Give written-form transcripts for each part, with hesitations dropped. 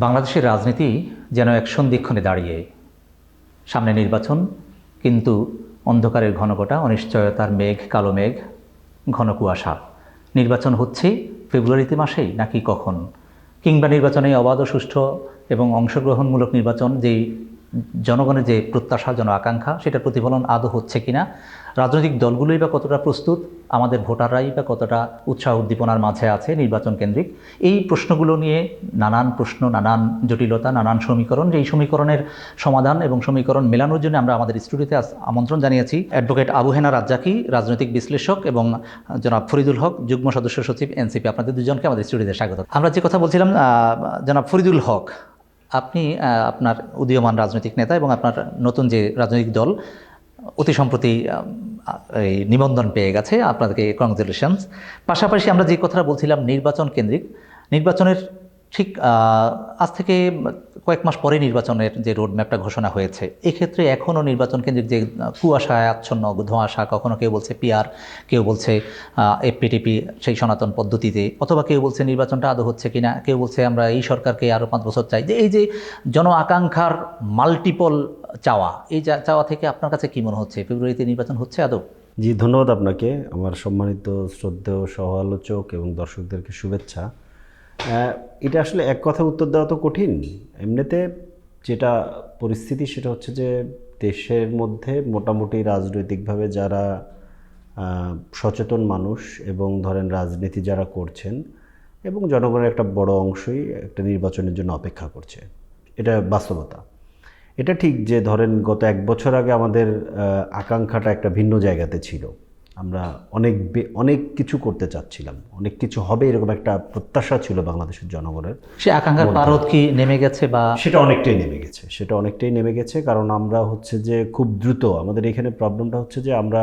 বাংলাদেশের রাজনীতি যেন এক সন্ধিক্ষণে দাঁড়িয়ে, সামনে নির্বাচন, কিন্তু অন্ধকারের ঘনঘটা, অনিশ্চয়তার মেঘ, কালো মেঘ, ঘন কুয়াশা। নির্বাচন হচ্ছে ফেব্রুয়ারিতে মাসেই নাকি কখন, কিংবা নির্বাচনে অবাধ ও সুষ্ঠু এবং অংশগ্রহণমূলক নির্বাচন যেই জনগণের যে প্রত্যাশা, আকাঙ্ক্ষা, সেটার প্রতিফলন আদৌ হচ্ছে কিনা, রাজনৈতিক দলগুলোই বা কতটা প্রস্তুত, আমাদের ভোটাররাই বা কতটা উৎসাহ উদ্দীপনার মাঝে আছে নির্বাচন কেন্দ্রিক, এই প্রশ্নগুলো নিয়ে নানান প্রশ্ন, নানান জটিলতা, নানান সমীকরণ, যে এই সমীকরণের সমাধান এবং সমীকরণ মেলানোর জন্য আমরা আমাদের স্টুডিওতে আমন্ত্রণ জানিয়েছি অ্যাডভোকেট আবু হেনা রাজ্জাকি, রাজনৈতিক বিশ্লেষক, এবং জনাব ফরিদুল হক, যুগ্ম সদস্য সচিব, এনসিপি। আপনাদের দুজনকে আমাদের স্টুডিওতে স্বাগত। আমরা যে কথা বলছিলাম, জনাব ফরিদুল হক, আপনি আপনার উদীয়মান রাজনৈতিক নেতা এবং আপনার নতুন যে রাজনৈতিক দল অতি সম্প্রতি এই নিবন্ধন পেয়ে গেছে, আপনাদেরকে কংগ্রেচুলেশনস। পাশাপাশি আমরা যে কথাটা বলছিলাম নির্বাচন কেন্দ্রিক, নির্বাচনের ঠিক আজ থেকে কয়েক মাস পরে নির্বাচনের যে রোডম্যাপটা ঘোষণা হয়েছে, এক্ষেত্রে এখনও নির্বাচন কেন্দ্রিক যে কুয়াশায় আচ্ছন্ন ধোঁয়াশা, কখনো কেউ বলছে পিআর, কেউ বলছে এফপিটিপি সেই সনাতন পদ্ধতিতে, অথবা কেউ বলছে নির্বাচনটা আদৌ হচ্ছে কিনা, কেউ বলছে আমরা এই সরকারকে আরও 5 বছর চাই। যে এই যে জন আকাঙ্ক্ষার মাল্টিপল চাওয়া, এই চাওয়া থেকে আপনার কাছে কী মনে হচ্ছে, ফেব্রুয়ারিতে নির্বাচন হচ্ছে আদৌ? জি, ধন্যবাদ আপনাকে, আমার সম্মানিত শ্রদ্ধেয় সহ আলোচক এবং দর্শকদেরকে শুভেচ্ছা। এটা আসলে এক কথা উত্তর দেওয়া তো কঠিন। এমনিতে যেটা পরিস্থিতি সেটা হচ্ছে যে দেশের মধ্যে মোটামুটি রাজনৈতিকভাবে যারা সচেতন মানুষ এবং ধরেন রাজনীতি যারা করছেন এবং জনগণের একটা বড় অংশই একটা নির্বাচনের জন্য অপেক্ষা করছে, এটা বাস্তবতা। এটা ঠিক যে ধরেন গত 1 বছর আগে আমাদের আকাঙ্ক্ষাটা একটা ভিন্ন জায়গাতে ছিল। আমরা অনেক কিছু করতে চাচ্ছিলাম, অনেক কিছু হবে এরকম একটা প্রত্যাশা ছিল বাংলাদেশের জনগণের। সে আকাঙ্ক্ষার পারদ কি নেমে গেছে? বা সেটা অনেকটাই নেমে গেছে, কারণ আমরা হচ্ছে যে খুব দ্রুত, আমাদের এখানে প্রবলেমটা হচ্ছে যে আমরা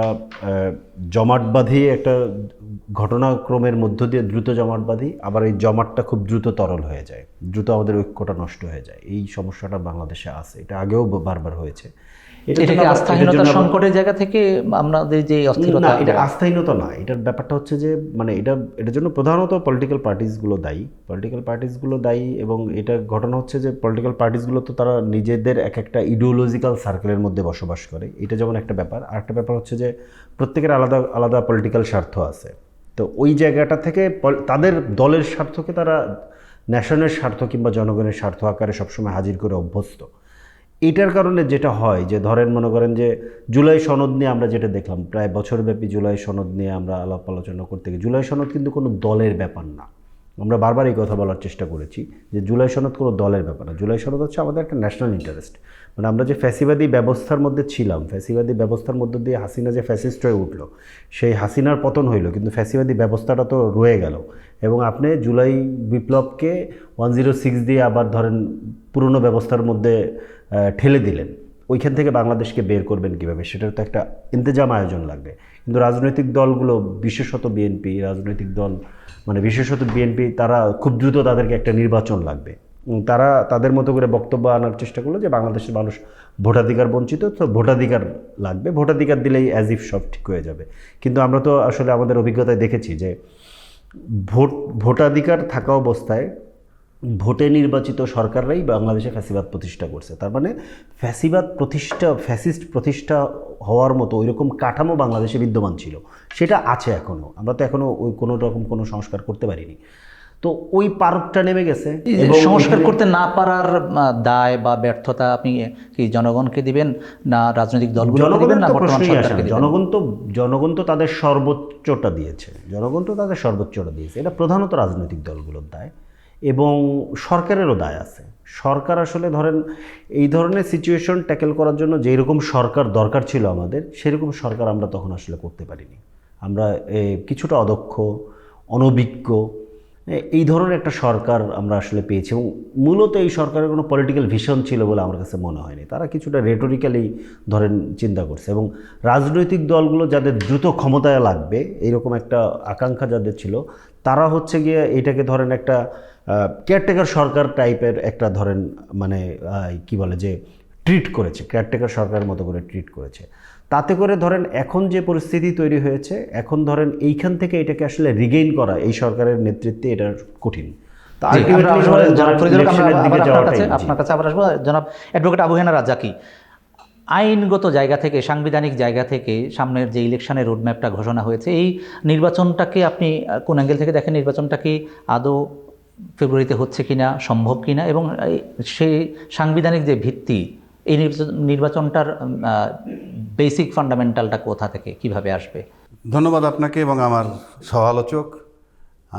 জমাট বাঁধিয়ে একটা ঘটনাক্রমের মধ্য দিয়ে দ্রুত জমাট বাঁধি, আবার এই জমাটটা খুব দ্রুত তরল হয়ে যায়, দ্রুত আমাদের ঐক্যটা নষ্ট হয়ে যায়। এই সমস্যাটা বাংলাদেশে আছে, এটা আগেও বারবার হয়েছে। এটাকে আস্থাহীনতা, সংকটের জায়গা থেকে আমাদের যে অস্থিরতা, এটা আস্থাহীনতা না, এটার ব্যাপারটা হচ্ছে যে মানে এটার জন্য প্রধানত পলিটিক্যাল পার্টিসগুলো দায়ী। এবং এটা ঘটনা হচ্ছে যে পলিটিক্যাল পার্টিসগুলো তো তারা নিজেদের একটা ইডিওলজিক্যাল সার্কেলের মধ্যে বসবাস করে, এটা যেমন একটা ব্যাপার। আর একটা ব্যাপার হচ্ছে যে প্রত্যেকের আলাদা আলাদা পলিটিক্যাল স্বার্থ আছে। তো ওই জায়গাটা থেকে তাদের দলের স্বার্থকে তারা ন্যাশনের স্বার্থ কিংবা জনগণের স্বার্থ আকারে সবসময় হাজির করে অভ্যস্ত। এটার কারণে যেটা হয় যে ধরেন মনে করেন যে জুলাই সনদ নিয়ে আমরা যেটা দেখলাম, প্রায় বছরব্যাপী জুলাই সনদ নিয়ে আমরা আলাপ আলোচনা করতে গিয়ে, জুলাই সনদ কিন্তু কোনো দলের ব্যাপার না। আমরা বারবার এই কথা বলার চেষ্টা করেছি যে জুলাই সনদ কোনো দলের ব্যাপার না। জুলাই সনদ হচ্ছে আমাদের একটা ন্যাশনাল ইন্টারেস্ট। মানে আমরা যে ফ্যাসিবাদী ব্যবস্থার মধ্যে ছিলাম, ফ্যাসিবাদী ব্যবস্থার মধ্য দিয়ে হাসিনা যে ফ্যাসিস্ট হয়ে উঠলো, সেই হাসিনার পতন হইলো, কিন্তু ফ্যাসিবাদী ব্যবস্থাটা তো রয়ে গেল। এবং আপনি জুলাই বিপ্লবকে 106 দিয়ে আবার ধরেন পুরনো ব্যবস্থার মধ্যে ঠেলে দিলেন। ওইখান থেকে বাংলাদেশকে বের করবেন কীভাবে, সেটার তো একটা ইন্তজাম আয়োজন লাগবে। কিন্তু রাজনৈতিক দলগুলো, বিশেষত বিএনপি, তারা খুব দ্রুত তাদেরকে একটা নির্বাচন লাগবে। তারা তাদের মতো করে বক্তব্য আনার চেষ্টা করলো যে বাংলাদেশের মানুষ ভোটাধিকার বঞ্চিত, তো ভোটাধিকার লাগবে, ভোটাধিকার দিলেই অ্যাজ ইফ সব ঠিক হয়ে যাবে। কিন্তু আমরা তো আসলে আমাদের অভিজ্ঞতায় দেখেছি যে ভোটাধিকার থাকা অবস্থায় ভোটে নির্বাচিত সরকাররাই বাংলাদেশে ফ্যাসিবাদ প্রতিষ্ঠা করছে। তার মানে ফ্যাসিস্ট প্রতিষ্ঠা হওয়ার মতো ওইরকম কাঠামো বাংলাদেশে বিদ্যমান ছিল, সেটা আছে এখনও। আমরা তো এখনও ওই কোনো রকম কোনো সংস্কার করতে পারিনি। তো ওই পারদটা নেমে গেছে। এবং সংস্কার করতে না পারার দায় বা ব্যর্থতা আপনি কি জনগণকে দিবেন, না রাজনৈতিক দলগুলোকে দিবেন, না বর্তমান সরকারকে দিবেন? জনগণ তো তাদের সর্বোচ্চটা দিয়েছে, এটা প্রধানত রাজনৈতিক দলগুলোর দায় এবং সরকারেরও দায় আছে। সরকার আসলে ধরেন এই ধরনের সিচুয়েশন ট্যাকেল করার জন্য যেরকম সরকার দরকার ছিল আমাদের, সেরকম সরকার আমরা তখন আসলে করতে পারিনি। আমরা কিছুটা অদক্ষ, অনভিজ্ঞ এই ধরনের একটা সরকার আমরা আসলে পেয়েছি। এবং মূলত এই সরকারের কোনো পলিটিক্যাল ভিশন ছিল বলে আমার কাছে মনে হয়নি। তারা কিছুটা রেটোরিক্যালি ধরেন চিন্তা করছে। এবং রাজনৈতিক দলগুলো যাদের দ্রুত ক্ষমতায় লাগবে এইরকম একটা আকাঙ্ক্ষা যাদের ছিল, তারা হচ্ছে গিয়ে এটাকে ধরেন একটা কেয়ারটেকার সরকার টাইপের একটা ধরেন মানে কি বলে যে ট্রিট করেছে, কেয়ারটেকার সরকারের মতো করে ট্রিট করেছে। তাতে করে ধরেন এখন যে পরিস্থিতি তৈরি হয়েছে, এখন ধরেন এইখান থেকে এটাকে আসলে রিগেইন করা এই সরকারের নেতৃত্বে এটা কঠিন। তা জি, ultimately আমরা আসলে জনাব ফরিদুল হক, আমরা ইলেকশনের দিকে আবার যাওয়াটাই, জি। আপনার কাছে আবার আসবো। জনাব অ্যাডভোকেট আবু হেনা রাজ্জাকি, আইনগত জায়গা থেকে, সাংবিধানিক জায়গা থেকে সামনের যে ইলেকশনের রোডম্যাপটা ঘোষণা হয়েছে, এই নির্বাচনটাকে আপনি কোন অ্যাঙ্গেল থেকে দেখেন? নির্বাচনটা কি আদৌ ফেব্রুয়ারিতে হচ্ছে কিনা, সম্ভব কিনা, এবং সেই সাংবিধানিক যে ভিত্তি, এই নির্বাচনটার বেসিক ফান্ডামেন্টালটা কোথা থেকে কিভাবে আসবে? ধন্যবাদ আপনাকে এবং আমার সহ-আলোচক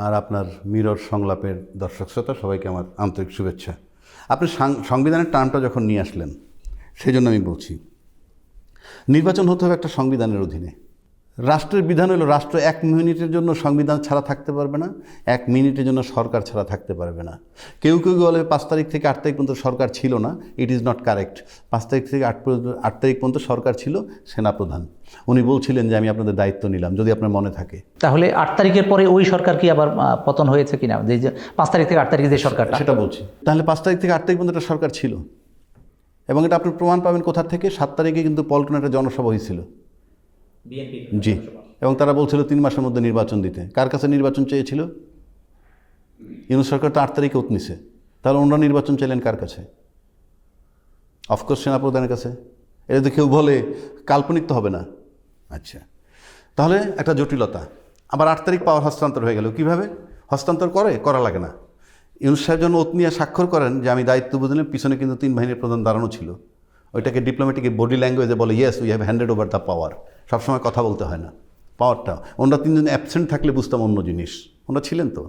আর আপনার মিরর সংলাপের দর্শক শ্রোতা সবাইকে আমার আন্তরিক শুভেচ্ছা। আপনি সংবিধানের টার্মটা যখন নিয়ে আসলেন, সেই জন্য আমি বলছি নির্বাচন হতে হবে একটা সংবিধানের অধীনে। রাষ্ট্রের বিধান হলো রাষ্ট্র 1 মিনিটের জন্য সংবিধান ছাড়া থাকতে পারবে না, 1 মিনিটের জন্য সরকার ছাড়া থাকতে পারবে না। কেউ কেউ বলে 5 তারিখ থেকে 8 তারিখ পর্যন্ত সরকার ছিল না। ইট ইজ নট কারেক্ট। 5 তারিখ থেকে 8 তারিখ পর্যন্ত সরকার ছিল সেনাপ্রধান। উনি বলছিলেন যে আমি আপনাদের দায়িত্ব নিলাম, যদি আপনার মনে থাকে। তাহলে 8 তারিখের পরে ওই সরকার কি আবার পতন হয়েছে কিনা? যে 5 তারিখ থেকে 8 তারিখে যে সরকারটা, সেটা বলছি। তাহলে 5 তারিখ থেকে 8 তারিখ পর্যন্ত একটা সরকার ছিল, এবং এটা আপনি প্রমাণ পাবেন কোথা থেকে? 7 তারিখে কিন্তু পল্টনে একটা জনসভা হয়েছিল, জি, এবং তারা বলছিল 3 মাসের মধ্যে নির্বাচন দিতে। কার কাছে নির্বাচন চেয়েছিল? ইউনূস সরকার তো 8 তারিখে ওত নিছে, তাহলে ওনারা নির্বাচন চাইলেন কার কাছে? অফকোর্স সেনাপ্রধানের কাছে। এটা যদি কেউ বলে কাল্পনিক তো হবে না। আচ্ছা, তাহলে একটা জটিলতা। আবার 8 তারিখ পাওয়ার হস্তান্তর হয়ে গেল। কিভাবে হস্তান্তর করা লাগে না। ইউনূস সাহেব যখন ওত নিয়ে স্বাক্ষর করেন যে আমি দায়িত্ব বুঝলাম, পিছনে কিন্তু 3 বাহিনীর প্রধান দাঁড়ানো ছিল। ওইটাকে ডিপ্লোম্যাটিক বডি ল্যাঙ্গুয়েজে বলে yes we have handed over the power. সবসময় কথা বলতে হয় না, পাওয়ারটা। ওনারা 3 জন অ্যাবসেন্ট থাকলে বুঝতাম অন্য জিনিস। ওনারা ছিলেন তো,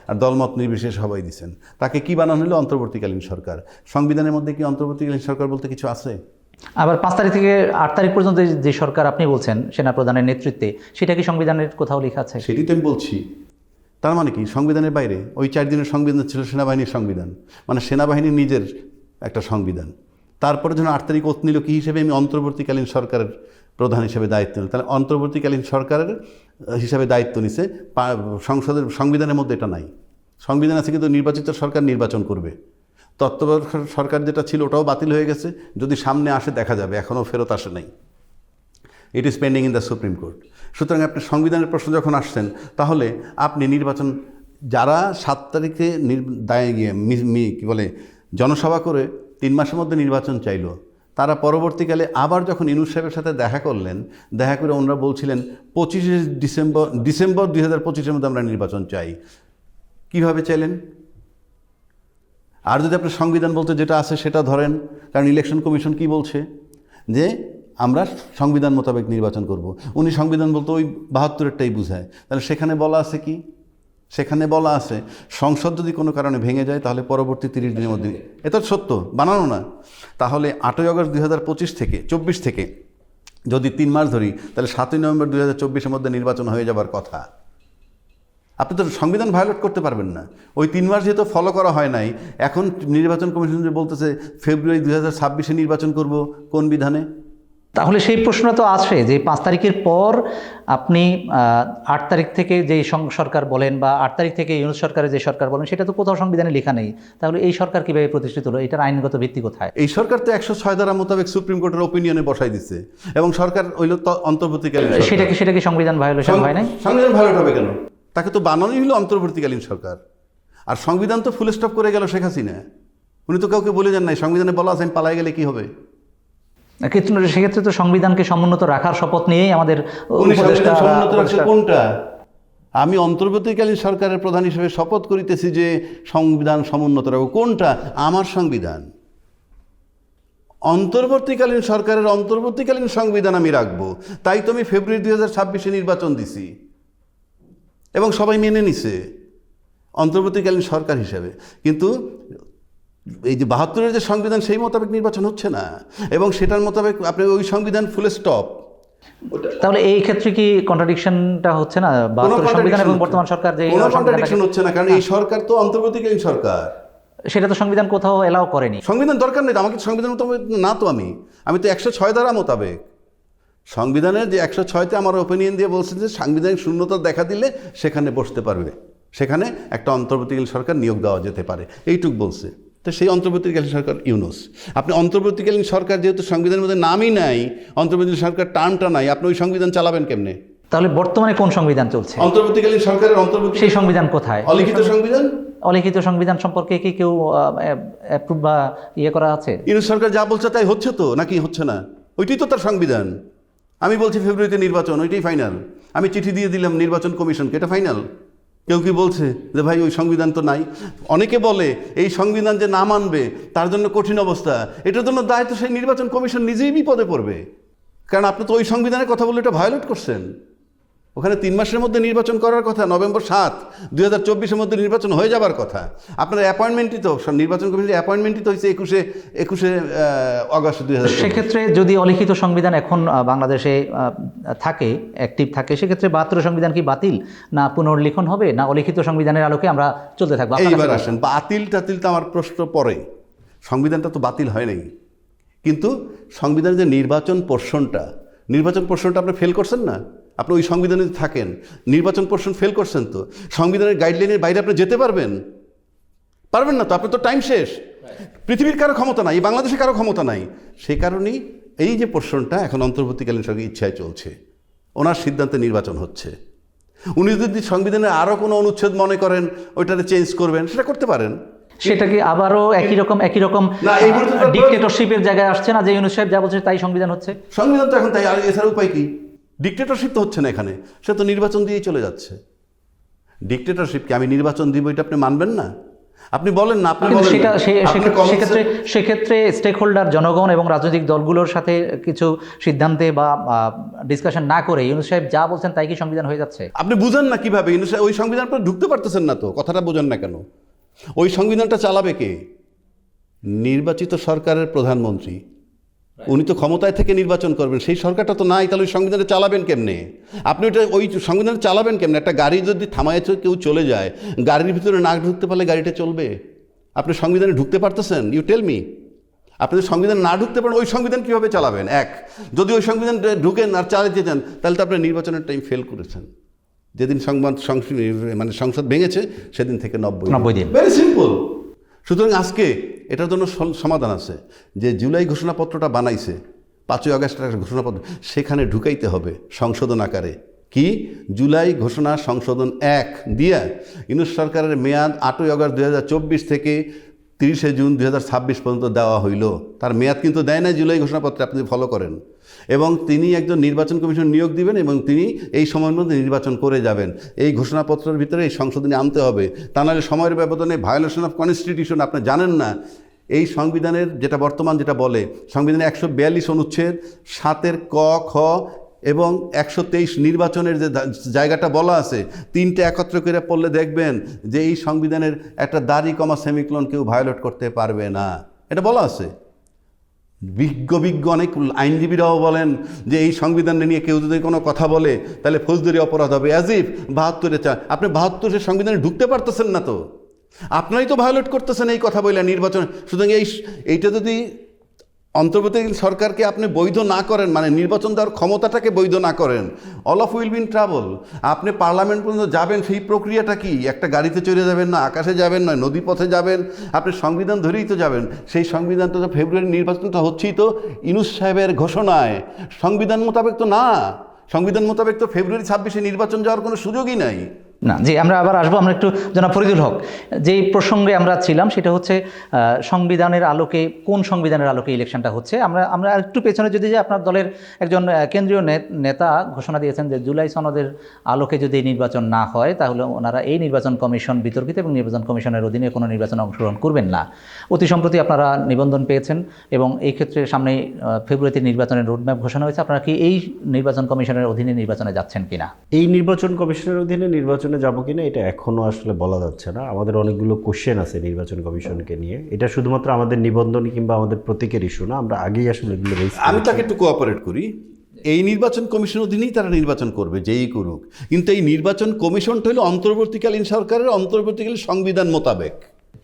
আর দলমত নির্বিশেষে সবাই দিচ্ছেন। তাকে কি বানানো হলো? অন্তর্বর্তীকালীন সরকার। সংবিধানের মধ্যে কি অন্তর্বর্তীকালীন সরকার বলতে কিছু আছে? আবার 5 তারিখ থেকে 8 তারিখ পর্যন্ত যে সরকার আপনি বলছেন সেনাপ্রধানের নেতৃত্বে, সেটা কি সংবিধানের কোথাও লেখা আছে? সেটি তো আমি বলছি। তার মানে কি সংবিধানের বাইরে? ওই 4 দিনের সংবিধান ছিল সেনাবাহিনীর সংবিধান, মানে সেনাবাহিনীর নিজের একটা সংবিধান। তারপরে যখন 8 তারিখ ওত নিল, কী হিসেবে? আমি অন্তর্বর্তীকালীন সরকারের প্রধান হিসেবে দায়িত্ব নিল। তাহলে অন্তর্বর্তীকালীন সরকারের হিসাবে দায়িত্ব নিছে। সংসদের সংবিধানের মধ্যে এটা নাই। সংবিধান আছে কিন্তু নির্বাচিত সরকার নির্বাচন করবে। তত্ত্বাবধায়ক সরকার যেটা ছিল ওটাও বাতিল হয়ে গেছে। যদি সামনে আসে দেখা যাবে, এখনও ফেরত আসে নাই। It is pending in the supreme court. সুতরাং আপনি সংবিধানের প্রশ্ন যখন আসছেন, তাহলে আপনি নির্বাচন, যারা 7 তারিখে কী বলে জনসভা করে 3 মাসের মধ্যে নির্বাচন চাইল, তারা পরবর্তীকালে আবার যখন ইউনূস সাহেবের সাথে দেখা করলেন, দেখা করে ওনারা বলছিলেন 25 ডিসেম্বর 2025-এর মধ্যে আমরা নির্বাচন চাই। কিভাবে চাইলেন? আর যদি আপনি সংবিধান বলতে যেটা আছে সেটা ধরেন, কারণ ইলেকশন কমিশন কি বলছে যে আমরা সংবিধান মোতাবেক নির্বাচন করব। উনি সংবিধান বলতে ওই 72-এরটাই বুঝায়। তাহলে সেখানে বলা আছে কি? সেখানে বলা আছে সংসদ যদি কোনো কারণে ভেঙে যায় তাহলে পরবর্তী 30 দিনের মধ্যে। এটা সত্য, বানানো না। তাহলে 8ই আগস্ট 2024 থেকে যদি 3 মাস ধরি, তাহলে 7ই নভেম্বর 2024-এর মধ্যে নির্বাচন হয়ে যাবার কথা। আপনি তো সংবিধান ভায়োলেট করতে পারবেন না। ওই 3 মাস যেহেতু ফলো করা হয় নাই, এখন নির্বাচন কমিশন যে বলতেছে ফেব্রুয়ারি 2026-এ নির্বাচন করব, কোন বিধানে? তাহলে সেই প্রশ্ন তো আসে যে 5 তারিখের পর আপনি 8 তারিখ থেকে যে সরকার বলেন বা 8 তারিখ থেকে ইউনূস সরকারের যে সরকার বলেন, সেটা তো কোথাও সংবিধানে লেখা নেই। তাহলে এই সরকার কীভাবে প্রতিষ্ঠিত হলো? এটার আইনগত ভিত্তি কোথায়? এই সরকার তো 106 ধারা মোতাবেক সুপ্রিম কোর্টের ওপিনিয়নে বসাই দিচ্ছে, এবং সরকার হইল অন্তর্বর্তীকালীন সরকার। সেটা কি সংবিধান ভায়োলেশন হয় নাই? সংবিধান ভায়োলেট হবে কেন? তাকে তো বানানোই হলো অন্তর্বর্তীকালীন সরকার। আর সংবিধান তো ফুল স্টপ করে গেল শেখ হাসিনা। উনি তো কাউকে বলে যান নাই। সংবিধানে বলা আছে আমি পালাই গেলে কি হবে। কিন্তু সেক্ষেত্রে তো সংবিধানকে সমুন্নত রাখার শপথ নিয়েই আমাদের সমুন্নত রাখছে কোনটা? আমি অন্তর্বর্তীকালীন সরকারের প্রধান হিসেবে শপথ করিতেছি যে সংবিধান সমুন্নত রাখবো। কোনটা? আমার সংবিধান। অন্তর্বর্তীকালীন সরকারের অন্তর্বর্তীকালীন সংবিধান আমি রাখবো। তাই তো আমি ফেব্রুয়ারি 2026-এ নির্বাচন দিছি, এবং সবাই মেনে নিছে অন্তর্বর্তীকালীন সরকার হিসেবে। কিন্তু এই যে 72-এর যে সংবিধান, সেই মোতাবেক নির্বাচন হচ্ছে না, এবং সেটার মোতাবেক আপনি ওই সংবিধান ফুল স্টপ। তাহলে এই ক্ষেত্রে কি কন্ট্রাডিকশনটা হচ্ছে না? 72 সংবিধান এবং বর্তমান সরকার যে কোনো কন্ট্রাডিকশন হচ্ছে না, কারণ এই সরকার তো অন্তর্বর্তীকালীন সরকার। সেটা তো সংবিধান কোথাও এলাও করেনি। সংবিধান দরকার নেই আমাকে, সংবিধান মোতাবেক না তো আমি তো 106 ধারা মোতাবেক সংবিধানের যে 106-তে আমার ওপিনিয়ন দিয়ে বলছেন যে সাংবিধানিক শূন্যতা দেখা দিলে সেখানে বসতে পারবে, সেখানে একটা অন্তর্বর্তীকালীন সরকার নিয়োগ দেওয়া যেতে পারে, এইটুক বলছে। তো সেই অন্তর্বর্তীকালীন সরকার ইউনূস। আপনি অন্তর্বর্তীকালীন সরকার যেহেতু সংবিধানের মধ্যে নামই নাই, অন্তর্বর্তীকালীন সরকার টার্মটা নাই, আপনি ওই সংবিধান চালাবেন কেমনে? তাহলে বর্তমানে কোন সংবিধান চলছে? অন্তর্বর্তীকালীন সরকারের অন্তর্বর্তী সেই সংবিধান কোথায়? অলিখিত সংবিধান। অলিখিত সংবিধান সম্পর্কে কি কেউ অ্যাপ্রুভ বা ইয়ে করা আছে? ইউনূস সরকার যা বলছে তাই হচ্ছে তো, নাকি হচ্ছে না? ওইটাই তো তার সংবিধান। আমি বলছি ফেব্রুয়ারিতে নির্বাচন, ওইটাই ফাইনাল। আমি চিঠি দিয়ে দিলাম নির্বাচন কমিশনকে, এটা ফাইনাল। কেউ কি বলছে যে ভাই ওই সংবিধান তো নাই? অনেকে বলে এই সংবিধান যে না মানবে তার জন্য কঠিন অবস্থা, এটার জন্য দায় তো সেই নির্বাচন কমিশন নিজেই বিপদে পড়বে। কারণ আপনি তো ওই সংবিধানের কথা বলে এটা ভায়োলেট করছেন। ওখানে 3 মাসের মধ্যে নির্বাচন করার কথা, নভেম্বর 7, 2024-এর মধ্যে নির্বাচন হয়ে যাবার কথা। আপনার অ্যাপয়েন্টমেন্টই তো, নির্বাচন কমিশনের অ্যাপয়েন্টমেন্টই তো হয়েছে 21শে অগস্ট 2024। সেক্ষেত্রে যদি অলিখিত সংবিধান এখন বাংলাদেশে থাকে, অ্যাক্টিভ থাকে, সেক্ষেত্রে 72 সংবিধান কি বাতিল, না পুনর্লিখন হবে, না অলিখিত সংবিধানের আলোকে আমরা চলতে থাকবো? এইবার আসেন, বাতিল টাতিল তো আমার প্রশ্ন পরে। সংবিধানটা তো বাতিল হয় নাই, কিন্তু সংবিধানের যে নির্বাচন পোর্শনটা আপনি ফেল করছেন না? আপনি ওই সংবিধানে থাকেন, নির্বাচন পোর্শন ফেল করছেন, তো সংবিধানের গাইডলাইনের বাইরে আপনি যেতে পারবেন না তো? আপনার তো টাইম শেষ। পৃথিবীর কারো ক্ষমতা নাই, বাংলাদেশে কারো ক্ষমতা নাই। সেই কারণেই এই যে পোর্শনটা এখন অন্তর্বর্তীকালীন সরকারের ইচ্ছায় চলছে, ওনার সিদ্ধান্তে নির্বাচন হচ্ছে। উনি যদি সংবিধানের আরও কোনো অনুচ্ছেদ মনে করেন ওইটাতে চেঞ্জ করবেন, সেটা করতে পারেন। সেটা কি আবারও একই রকম না, এই মুহূর্তে তো ডিক্টেটরশিপের জায়গায় আসছে না, যে ইউনূস সাহেব যা বলছে তাই সংবিধান হচ্ছে? সংবিধান তো এখন তাই, আর এছাড়া উপায় কি? ডিক্টেটরশিপ তো হচ্ছে না এখানে, সে তো নির্বাচন দিয়েই চলে যাচ্ছে। ডিক্টেটরশিপকে আমি নির্বাচন দিব, এটা আপনি মানবেন না? আপনি বলেন না, আপনি বলেন না। সেক্ষেত্রে স্টেক হোল্ডার, জনগণ এবং রাজনৈতিক দলগুলোর সাথে কিছু সিদ্ধান্তে বা ডিসকাশন না করে ইউনূস সাহেব যা বলছেন তাই কি সংবিধান হয়ে যাচ্ছে? আপনি বুঝেন না কিভাবে? ওই সংবিধান আপনি ঢুকতে পারতেছেন না তো, কথাটা বোঝেন না কেন? ওই সংবিধানটা চালাবে কে? নির্বাচিত সরকারের প্রধানমন্ত্রী, উনি তো ক্ষমতায় থেকে নির্বাচন করবেন। সেই সরকারটা তো নাই, তাহলে ওই সংবিধানে চালাবেন কেমনে? আপনি ওই সংবিধানে চালাবেন কেমনে? একটা গাড়ি যদি থামায় কেউ চলে যায়, গাড়ির ভিতরে না ঢুকতে পারলে গাড়িটা চলবে? আপনি সংবিধানে ঢুকতে পারতেছেন? You tell me. আপনি যদি সংবিধান না ঢুকতে পারেন, ওই সংবিধান কীভাবে চালাবেন? যদি ওই সংবিধান ঢুকেন আর চালাতে চান, তাহলে তো আপনি নির্বাচনের টাইম ফেল করেছেন। যেদিন সংসদ ভেঙেছে সেদিন থেকে 90 দিন। Very simple. সুতরাং আজকে এটার জন্য সমাধান আছে, যে জুলাই ঘোষণাপত্রটা বানাইছে, 5ই আগস্টের একটা ঘোষণাপত্র, সেখানে ঢুকাইতে হবে সংশোধন আকারে। কি? জুলাই ঘোষণা সংশোধন 1 দিয়ে ইউনূস সরকারের মেয়াদ 8ই আগস্ট 2024 থেকে 30শে জুন 2026 পর্যন্ত দেওয়া হইল। তার মেয়াদ কিন্তু দেয় না জুলাই ঘোষণাপত্রে, আপনি ফলো করেন। এবং তিনি একজন নির্বাচন কমিশন নিয়োগ দিবেন এবং তিনি এই সময়ের মধ্যে নির্বাচন করে যাবেন। এই ঘোষণাপত্রের ভিতরে এই সংশোধনী আনতে হবে, তা নাহলে সময়ের ব্যবধানে ভায়োলেশন অফ কনস্টিটিউশন। আপনি জানেন না এই সংবিধানের যেটা বলে, সংবিধানের 142 অনুচ্ছেদ 7 ক, খ এবং 123 নির্বাচনের যে জায়গাটা বলা আছে, 3টে একত্র করে পড়লে দেখবেন যে এই সংবিধানের একটা দাড়ি কমা সেমিক্লোন কেউ ভায়োলেট করতে পারবে না, এটা বলা আছে। বিজ্ঞ অনেক আইনজীবীরাও বলেন যে এই সংবিধান নিয়ে কেউ যদি কোনো কথা বলে তাহলে ফৌজদারি অপরাধ হবে। অ্যাজ ইফ 72-এ আপনি 72 সংবিধানে ঢুকতে পারতেছেন না, তো আপনারাই তো ভায়োলেট করতেছেন এই কথা বলে নির্বাচন। সুতরাং এইটা যদি অন্তর্বর্তীকালীন সরকারকে আপনি বৈধ না করেন, মানে নির্বাচন দেওয়ার ক্ষমতাটাকে বৈধ না করেন, all of will be in trouble. আপনি পার্লামেন্ট পর্যন্ত যাবেন, সেই প্রক্রিয়াটা কি? একটা গাড়িতে চড়ে যাবেন না, আকাশে যাবেন না, নদী পথে যাবেন, আপনি সংবিধান ধরেই তো যাবেন। সেই সংবিধান তো ফেব্রুয়ারি নির্বাচনটা হচ্ছেই তো ইউনূস সাহেবের ঘোষণায়, সংবিধান মোতাবেক তো না। সংবিধান মোতাবেক তো ফেব্রুয়ারি 26-এ নির্বাচন যাওয়ার কোনো সুযোগই নাই। না, জি, আমরা আবার আসবো। আমরা একটু জনাব ফরিদুল হক, যেই প্রসঙ্গে আমরা ছিলাম সেটা হচ্ছে সংবিধানের আলোকে, কোন সংবিধানের আলোকে ইলেকশনটা হচ্ছে। আমরা একটু পেছনে যদি যাই, আপনার দলের একজন কেন্দ্রীয় নেতা ঘোষণা দিয়েছেন যে জুলাই সনদের আলোকে যদি নির্বাচন না হয় তাহলে ওনারা এই নির্বাচন কমিশন বিতর্কিত এবং নির্বাচন কমিশনের অধীনে কোনো নির্বাচনে অংশগ্রহণ করবেন না। অতি সম্প্রতি আপনারা নিবন্ধন পেয়েছেন এবং এই ক্ষেত্রে সামনে ফেব্রুয়ারিতে নির্বাচনের রোডম্যাপ ঘোষণা হয়েছে। আপনারা কি এই নির্বাচন কমিশনের অধীনে নির্বাচনে যাচ্ছেন কিনা? এই নির্বাচন কমিশনের অধীনে নির্বাচনে যাব কিনা এটা এখনও আসলে বলা যাচ্ছে না। আমাদের অনেকগুলো কোশ্চেন আছে নির্বাচন কমিশনকে নিয়ে। এটা শুধুমাত্র আমাদের নিবন্ধন কিংবা আমাদের প্রতীকের ইস্যু না, আমরা আগেই আসলে এগুলো রেজ করেছি। আমি তাকে একটু কোঅপারেট করি। এই নির্বাচন কমিশন অধীনেই তারা নির্বাচন করবে, যেই করুক, কিন্তু এই নির্বাচন কমিশনটা হলো অন্তর্বর্তীকালীন সরকারের অন্তর্বর্তীকালীন সংবিধান মোতাবেক।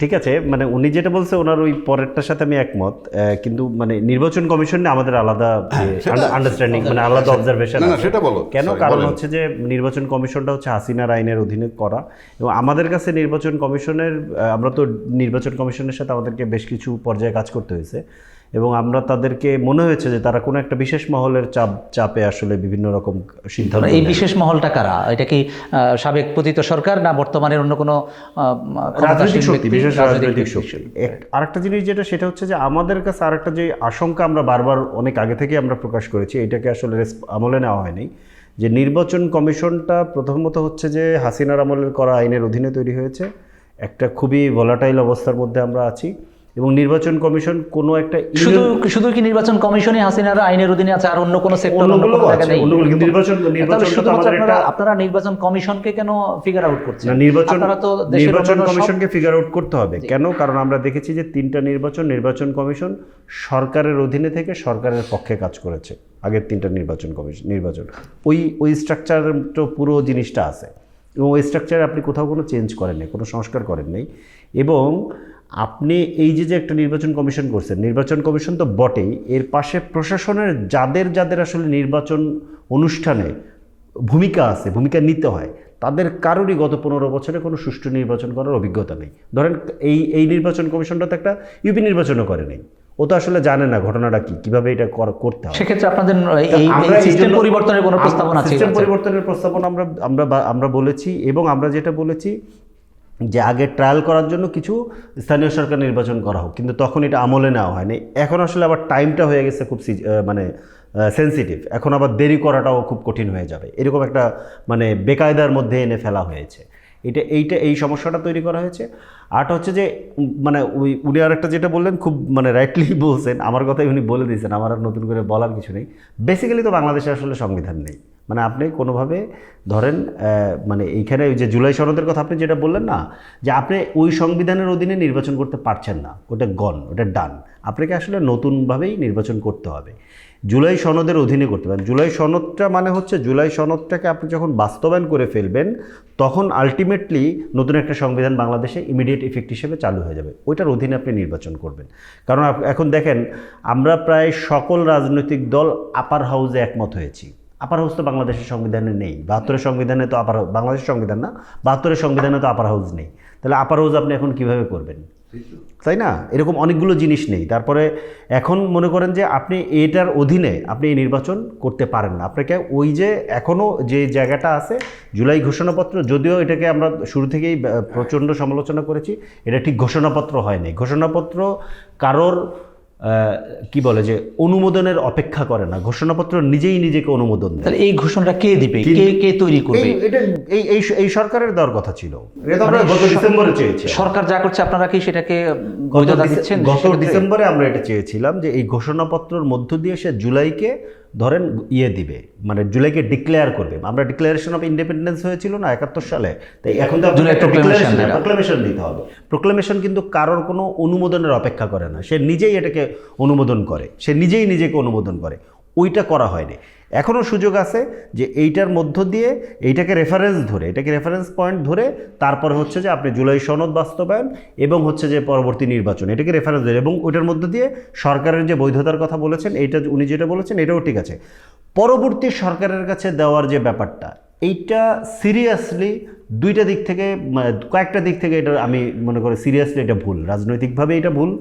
ঠিক আছে, মানে উনি যেটা বলছে ওনার ওই পরেরটার সাথে আমি একমত, কিন্তু মানে নির্বাচন কমিশনে আমাদের আলাদা আন্ডারস্ট্যান্ডিং, মানে আলাদা অবজারভেশন আছে। সেটা বলো কেন? কারণ হচ্ছে যে নির্বাচন কমিশনটা হচ্ছে হাসিনার আইনের অধীনে করা, এবং আমাদের কাছে নির্বাচন কমিশনের, আমরা তো নির্বাচন কমিশনের সাথে আমাদেরকে বেশ কিছু পর্যায়ে কাজ করতে হয়েছে, এবং আমরা তাদেরকে মনে হয়েছে যে তারা কোনো একটা বিশেষ মহলের চাপে আসলে বিভিন্ন রকম সিদ্ধান্ত এই নেয়। বিশেষ মহলটা কারা? এটা কি সাবেক পতিত সরকার না বর্তমানের অন্য কোনো রাজনৈতিক শক্তি, বিশেষ রাজনৈতিক রাজনৈতিক শক্তি। আরেকটা জিনিস যেটা, সেটা হচ্ছে যে আমাদের কাছে আরেকটা যে আশঙ্কা আমরা বারবার অনেক আগে থেকে আমরা প্রকাশ করেছি, এটাকে আসলে আমলে নেওয়া হয়নি, যে নির্বাচন কমিশনটা প্রথমত হচ্ছে যে হাসিনার আমলের করা আইনের অধীনে তৈরি হয়েছে, একটা খুবই ভোলাটাইল অবস্থার মধ্যে আমরা আছি, এবং নির্বাচন কমিশন কোনো একটা শুধু কি নির্বাচন কমিশনই হাসিনার আইনের অধীনে আছে, আর অন্য কোনো সেক্টর অন্যগুলো আছে, অন্যগুলো কিন্তু আপনারা নির্বাচন কমিশনকে কেন ফিগার আউট করছেন? না, নির্বাচন কমিশনকে ফিগার আউট করতে হবে কেন? কারণ আমরা দেখেছি যে 3টা নির্বাচন কমিশন সরকারের অধীনে থেকে সরকারের পক্ষে কাজ করেছে। আগের 3টা নির্বাচন ওই স্ট্রাকচারটা পুরো জিনিসটা আছে, এবং ওই স্ট্রাকচারে আপনি কোথাও কোনো চেঞ্জ করেন নাই, কোনো সংস্কার করেন নাই। এবং আপনি এই যে একটা নির্বাচন কমিশন করছেন, নির্বাচন কমিশন তো বটেই, এর পাশে প্রশাসনের যাদের আসলে নির্বাচন অনুষ্ঠানে ভূমিকা নিতে হয়, তাদের কারোরই গত 15 বছরে কোনো সুষ্ঠু নির্বাচন করার অভিজ্ঞতা নেই। ধরেন এই নির্বাচন কমিশনটা তো একটা ইউপি নির্বাচনও করে নেই, ও তো আসলে জানে না ঘটনাটা কিভাবে এটা করতে হয়। সেক্ষেত্রে আপনাদের এই সিস্টেম পরিবর্তনের কোনো প্রস্তাবনা আছে? সিস্টেম পরিবর্তনের প্রস্তাবনা আমরা বলেছি, এবং আমরা যেটা বলেছি যে আগে ট্রায়াল করার জন্য কিছু স্থানীয় সরকার নির্বাচন করা হোক, কিন্তু তখন এটা আমলে নেওয়া হয়নি। এখন আসলে আবার টাইমটা হয়ে গেছে খুব মানে সেন্সিটিভ, এখন আবার দেরি করাটাও খুব কঠিন হয়ে যাবে, এরকম একটা মানে বেকায়দার মধ্যে এনে ফেলা হয়েছে। এই সমস্যাটা তৈরি করা হয়েছে। আরটা হচ্ছে যে মানে উনি আর একটা যেটা বললেন, খুব মানে রাইটলি বলছেন, আমার কথাই উনি বলে দিয়েছেন, আমার আর নতুন করে বলার কিছু নেই। বেসিক্যালি তো বাংলাদেশে আসলে সংবিধান নেই, মানে আপনি কোনোভাবে ধরেন মানে এইখানে ওই যে জুলাই সনদের কথা আপনি যেটা বললেন না, যে আপনি ওই সংবিধানের অধীনে নির্বাচন করতে পারছেন না, ওটা ডান, আপনাকে আসলে নতুনভাবেই নির্বাচন করতে হবে, জুলাই সনদের অধীনে করতে পারেন। জুলাই সনদটা মানে হচ্ছে, জুলাই সনদটাকে আপনি যখন বাস্তবায়ন করে ফেলবেন, তখন আলটিমেটলি নতুন একটা সংবিধান বাংলাদেশে ইমিডিয়েট ইফেক্ট হিসেবে চালু হয়ে যাবে, ওইটার অধীনে আপনি নির্বাচন করবেন। কারণ এখন দেখেন, আমরা প্রায় সকল রাজনৈতিক দল আপার হাউসে একমত হয়েছি। আপার হাউস তো বাংলাদেশের সংবিধানে নেই, 72-এর সংবিধানে তো বাংলাদেশের সংবিধান না, 72-এর সংবিধানে তো আপার হাউস নেই, তাহলে আপার হাউস আপনি এখন কিভাবে করবেন, তাই না? এরকম অনেকগুলো জিনিস নেই। তারপরে এখন মনে করেন যে আপনি এটার অধীনে আপনি এই নির্বাচন করতে পারেন না, আপনাকে ওই যে এখনও যে জায়গাটা আছে জুলাই ঘোষণাপত্র, যদিও এটাকে আমরা শুরু থেকেই প্রচণ্ড সমালোচনা করেছি, এটা ঠিক ঘোষণাপত্র হয়নি। ঘোষণাপত্র কারোর কি বলে যে অনুমোদনের অপেক্ষা করে না, ঘোষণাপত্র নিজেই নিজেকে অনুমোদন দেয়। তাহলে এই ঘোষণাটা কে দিবে, কে তৈরি করবে? এটা এই সরকারের দেওয়ার কথা ছিল, এটা আমরা গত ডিসেম্বরে চেয়েছি। সরকার যা করছে আপনারা কি সেটাকে বৈধতা দিচ্ছেন? গত ডিসেম্বরে আমরা এটা চেয়েছিলাম যে এই ঘোষণাপত্রের মধ্য দিয়ে সে জুলাইকে ধরেন দিবে, মানে জুলাইকে ডিক্লেয়ার করবে। আমরা ডিক্লারেশন অফ ইন্ডিপেন্ডেন্স হয়েছিল না 71 সালে, তাই এখন তো প্রোক্লেমেশন দিতে হবে। প্রোক্লেমেশন কিন্তু কারোর কোনো অনুমোদনের অপেক্ষা করে না, সে নিজেই এটাকে অনুমোদন করে, সে নিজেই নিজেকে অনুমোদন করে, ওইটা করা হয়নি। এখনও সুযোগ আছে যে এইটার মধ্য দিয়ে এটাকে রেফারেন্স পয়েন্ট ধরে তারপরে হচ্ছে যে আপনি জুলাই সনদ বাস্তবায়ন এবং হচ্ছে যে পরবর্তী নির্বাচন, এটাকে রেফারেন্স ধরে, এবং ওইটার মধ্য দিয়ে সরকারের যে বৈধতার কথা বলেছেন, এইটা উনি যেটা বলেছেন এটাও ঠিক আছে। পরবর্তী সরকারের কাছে দেওয়ার যে ব্যাপারটা, এইটা সিরিয়াসলি কয়েকটা দিক থেকে এটা আমি মনে করি সিরিয়াসলি এটা ভুল, রাজনৈতিকভাবে এটা ভুল।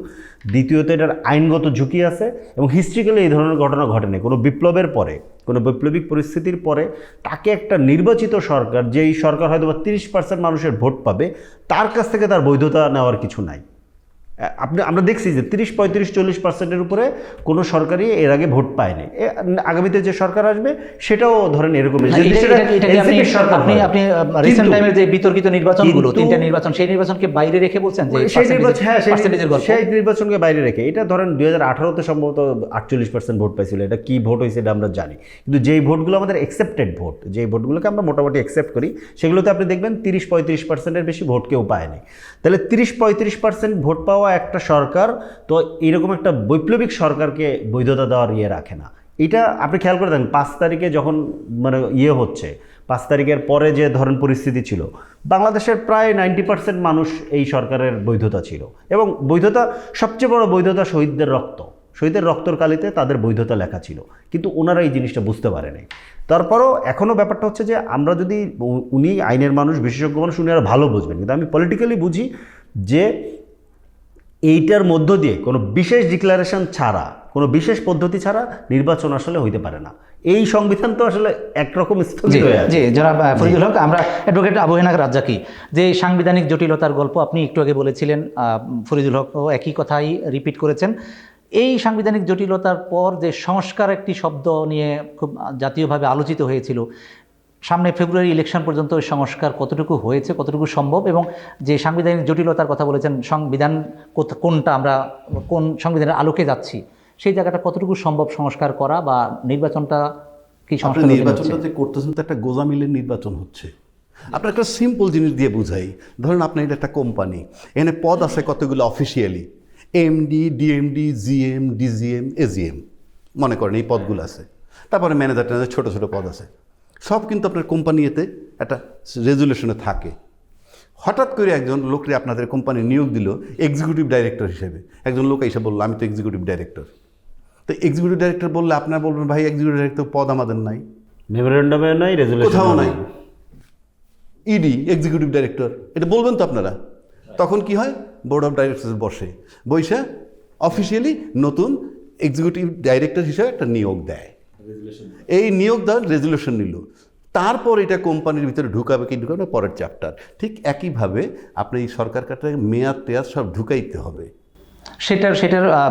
দ্বিতীয়ত, এটার আইনগত ঝুঁকি আছে, এবং হিস্ট্রিক্যালি এই ধরনের ঘটনা ঘটেনি। কোনো বিপ্লবের পরে, কোনো বৈপ্লবিক পরিস্থিতির পরে তাকে একটা নির্বাচিত সরকার, যেই সরকার হয়তো 30% মানুষের ভোট পাবে, তার কাছ থেকে তার বৈধতা নেওয়ার কিছু নাই। আমরা দেখছি যে 30-35-40%-এর উপরে কোনো সরকারই এর আগে ভোট পায়নি। আগামীতে যে সরকার আসবে সেটাও ধরেন এরকম। আপনি রিসেন্ট টাইমের যে বিতর্কিত নির্বাচনগুলো, 3টা নির্বাচন, সেই নির্বাচনকে বাইরে রেখে বলছেন যে সেই নির্বাচনকে বাইরে রেখে, এটা ধরেন 2018-তে সম্ভবত 48% ভোট পাইছিল। এটা কি ভোট হয়েছে এটা আমরা জানি, কিন্তু যেই ভোটগুলো আমাদের অ্যাকসেপ্টেড ভোট, যেই ভোটগুলোকে আমরা মোটামুটি অ্যাকসেপ্ট করি, সেগুলোতে আপনি দেখবেন 30-35%-এর বেশি ভোট কেউ পায়নি। তাহলে 30-35% ভোট পাওয়া একটা সরকার তো এরকম একটা বৈপ্লবিক সরকারকে বৈধতা দেওয়ার রাখে না। এটা আপনি খেয়াল করে দেখেন, 5 তারিখে যখন মানে হচ্ছে, 5 তারিখের পরে যে ধরেন পরিস্থিতি ছিল, বাংলাদেশের প্রায় 90% মানুষ এই সরকারের বৈধতা ছিল, এবং বৈধতা, সবচেয়ে বড় বৈধতা শহীদের রক্তর কালিতে তাদের বৈধতা লেখা ছিল, কিন্তু ওনারা এই জিনিসটা বুঝতে পারেনি। তারপরও এখনও ব্যাপারটা হচ্ছে যে আমরা যদি, উনি আইনের মানুষ, বিশেষজ্ঞ মানুষ, উনি আরও ভালো বুঝবেন, কিন্তু আমি পলিটিক্যালি বুঝি যে এইটার মধ্য দিয়ে কোনো বিশেষ ডিক্লারেশন ছাড়া, কোনো বিশেষ পদ্ধতি ছাড়া নির্বাচন আসলে হইতে পারে না। এই সংবিধান তো আসলে একরকম স্থগিত হয়ে আছে। জি জনাব ফরিদুল হক, আমরা অ্যাডভোকেট আবু হেনা রাজ্জাকি, যে সাংবিধানিক জটিলতার গল্প আপনি একটু আগে বলেছিলেন, ফরিদুল হক একই কথাই রিপিট করেছেন। এই সাংবিধানিক জটিলতার পর যে সংস্কার একটি শব্দ নিয়ে খুব জাতীয়ভাবে আলোচিত হয়েছিল, সামনে ফেব্রুয়ারি ইলেকশন পর্যন্ত ওই সংস্কার কতটুকু হয়েছে, কতটুকু সম্ভব, এবং যে সাংবিধানিক জটিলতার কথা বলেছেন, সংবিধান কোনটা, আমরা কোন সংবিধানের আলোকে যাচ্ছি, সেই জায়গাটা কতটুকু সম্ভব সংস্কার করা, বা নির্বাচনটা কি আপনি সংস্কার নির্বাচনটা যে করতেছেন তো একটা গোজামিলের নির্বাচন হচ্ছে। আপনার একটা সিম্পল জিনিস দিয়ে বুঝাই। ধরুন আপনার এটা একটা কোম্পানি, এখানে পদ আছে কতগুলো officially, MD, DMD, GM, DGM, AGM, মনে করেন এই পদগুলো আছে। তারপরে ম্যানেজার ট্যানেজার ছোটো ছোটো পদ আছে, সব কিন্তু আপনার কোম্পানিতে একটা রেজুলেশনে থাকে। হঠাৎ করে একজন লোকরে আপনাদের কোম্পানি নিয়োগ দিল এক্সিকিউটিভ ডাইরেক্টর হিসেবে। একজন লোক এসে বললো আমি তো এক্সিকিউটিভ ডাইরেক্টর। তো এক্সিকিউটিভ ডাইরেক্টর বললে আপনারা বলবেন ভাই এক্সিকিউটিভ ডাইরেক্টর পদ আমাদের নাই, মেমোরেন্ডামে নাই, রেজুলেশন কোথাও নাই। ইডি এক্সিকিউটিভ ডাইরেক্টর, এটা বলবেন তো আপনারা। তখন কি হয়, বোর্ড অফ ডাইরেক্টরস বসে অফিসিয়ালি নতুন এক্সিকিউটিভ ডাইরেক্টর হিসেবে একটা নিয়োগ দেয়। এই নিয়োগ দেওয়ার রেজুলেশন নিল, তারপর এটা কোম্পানির ভিতরে ঢুকাবে কি ঢুকাবে না পরের চ্যাপ্টার। ঠিক একইভাবে আপনি এই সরকার কাটার মেয়াদ টেয়াদ সব ঢুকাইতে হবে, সেটার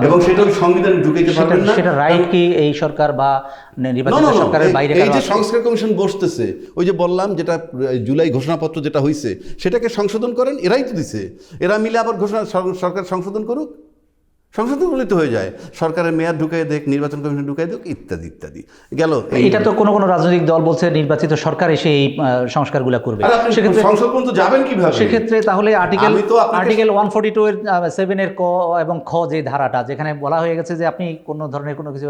এবং সেটা সংবিধানে ঢুকাইতে পারবেন না। সেটা রাইট কি এই সরকার বা নির্বাচিত সরকারের বাইরে? এই যে সংস্কার কমিশন বসতেছে, ওই যে বললাম যেটা জুলাই ঘোষণাপত্র যেটা হয়েছে সেটাকে সংশোধন করেন, এরাই তো দিছে। এরা মিলে আবার ঘোষণা সরকার সংশোধন করুক, সংশোধন করলে তো হয়ে যায়। সরকারের মেয়াদ ঢুকাই দেখ, নির্বাচন কমিশন ঢুকাই দেখ, ইত্যাদি ইত্যাদি গেল। এটা তো কোনো রাজনৈতিক দল বলছে নির্বাচিত সরকার এসে এই সংস্কারগুলো করবে। সেক্ষেত্রে সংসদ পর্যন্ত যাবেন কিভাবে? সেক্ষেত্রে তাহলে আর্টিকেল 142 এর 7 এর ক এবং খ যে ধারাটা, যেখানে বলা হয়ে গেছে যে আপনি কোনো ধরনের কোনো কিছু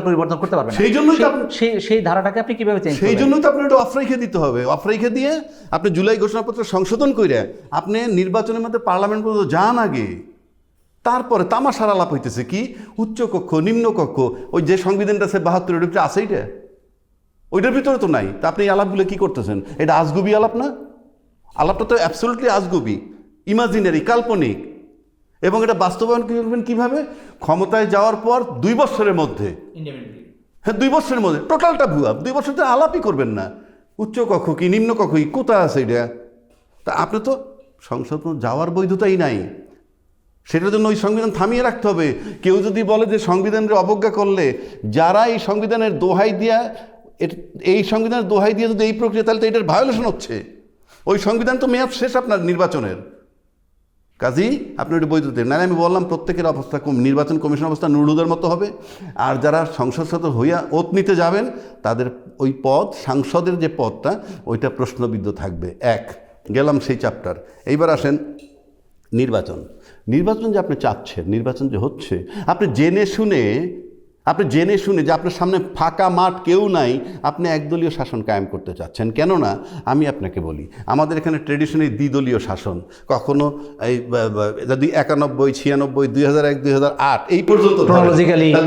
পরিবর্তন করতে পারবেন না, সেই জন্যই সেই ধারাটাকে আপনি কিভাবে চেঞ্জ করবেন? সেই জন্যই তো আপনার এটা অফ রেখে দিতে হবে। অফ রেখে দিয়ে আপনি জুলাই ঘোষণাপত্র সংশোধন করে আপনি নির্বাচনের মধ্যে পার্লামেন্ট পর্যন্ত যান আগে। তারপরে তামাশার আলাপ হইতেছে কি উচ্চকক্ষ নিম্নকক্ষ, ওই যে সংবিধানটা আছে 72 ভিতরে আছে, এইটা ওইটার ভিতরে তো নাই। তা আপনি এই আলাপগুলো কি করতেছেন? এটা আজগুবি আলাপ না? আলাপটা তো অ্যাবসলিউটলি আজগুবি, ইমাজিনারি, কাল্পনিক। এবং এটা বাস্তবায়ন করবেন কীভাবে? ক্ষমতায় যাওয়ার পর 2 বছরের মধ্যে, হ্যাঁ 2 বছরের মধ্যে টোটালটা ভুয়া। 2 বছর তো আলাপই করবেন না। উচ্চকক্ষ কি নিম্নকক্ষ কি কোথায় আছে এটা? তা আপনি তো সংসদ যাওয়ার বৈধতাই নাই। সেটার জন্য ওই সংবিধান থামিয়ে রাখতে হবে। কেউ যদি বলে যে সংবিধানের অবজ্ঞা করলে, যারা এই সংবিধানের দোহাই দিয়া এই সংবিধানের দোহাই দিয়ে যদি এই প্রক্রিয়া, তাহলে তো এটার ভায়োলেশন হচ্ছে। ওই সংবিধান তো মেয়াদ শেষ আপনার নির্বাচনের, কাজেই আপনি ওইটা বৈধ দেন। নাহলে আমি বললাম প্রত্যেকের অবস্থা নির্বাচন কমিশন অবস্থা নুরুদের মতো হবে। আর যারা সংসদ সদস্য হইয়া ওত নিতে যাবেন, তাদের ওই পদ, সাংসদের যে পদটা, ওইটা প্রশ্নবিদ্ধ থাকবে। গেলাম সেই চ্যাপ্টার। এইবার আসেন নির্বাচন। নির্বাচন যে আপনি চাচ্ছেন, নির্বাচন যে হচ্ছে, আপনি জেনে শুনে যে আপনার সামনে ফাঁকা মাঠ কেউ নাই, আপনি একদলীয় শাসন কায়েম করতে চাচ্ছেন। কেননা আমি আপনাকে বলি, আমাদের এখানে ট্রেডিশনালি দ্বিদলীয় শাসন, কখনো এই যদি 91, 96, 2001, 2008 এই পর্যন্ত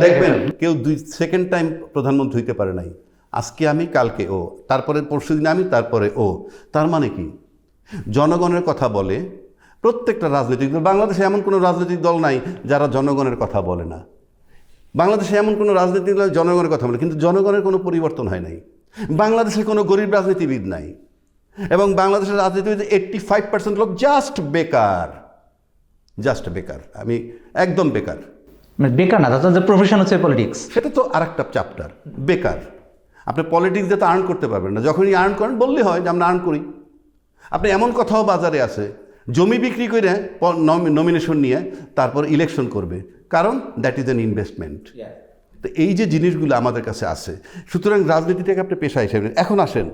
দেখবেন কেউ 2nd টাইম প্রধানমন্ত্রী হইতে পারে নাই। আজকে আমি, কালকে ও, তারপরে পরশুদিন আমি, তারপরে ও। তার মানে কি? জনগণের কথা বলে প্রত্যেকটা রাজনৈতিক দল। বাংলাদেশে এমন কোনো রাজনৈতিক দল নাই যারা জনগণের কথা বলে না। বাংলাদেশে এমন কোনো রাজনৈতিক দল জনগণের কথা বলে, কিন্তু জনগণের কোনো পরিবর্তন হয় নাই। বাংলাদেশে কোনো গরিব রাজনীতিবিদ নাই, এবং বাংলাদেশের রাজনীতিবিদ 85% লোক জাস্ট বেকার। আমি একদম বেকার না, তাদের প্রফেশন হচ্ছে পলিটিক্স। সেটা তো আরেকটা চ্যাপ্টার। বেকার, আপনি পলিটিক্স দিয়ে তো আর্ন করতে পারবেন না। যখনই আর্ন করেন বললে হয় যে আমরা আর্ন করি। আপনি এমন কথাও বাজারে আছে, জমি বিক্রি করে নমিনেশন নিয়ে তারপর ইলেকশন করবে, কারণ দ্যাট ইজ অ্যান ইনভেস্টমেন্ট। তো এই যে জিনিসগুলো আমাদের কাছে আছে, সুতরাং রাজনীতিটাকে আপনি পেশা হিসেবে এখন আসেন।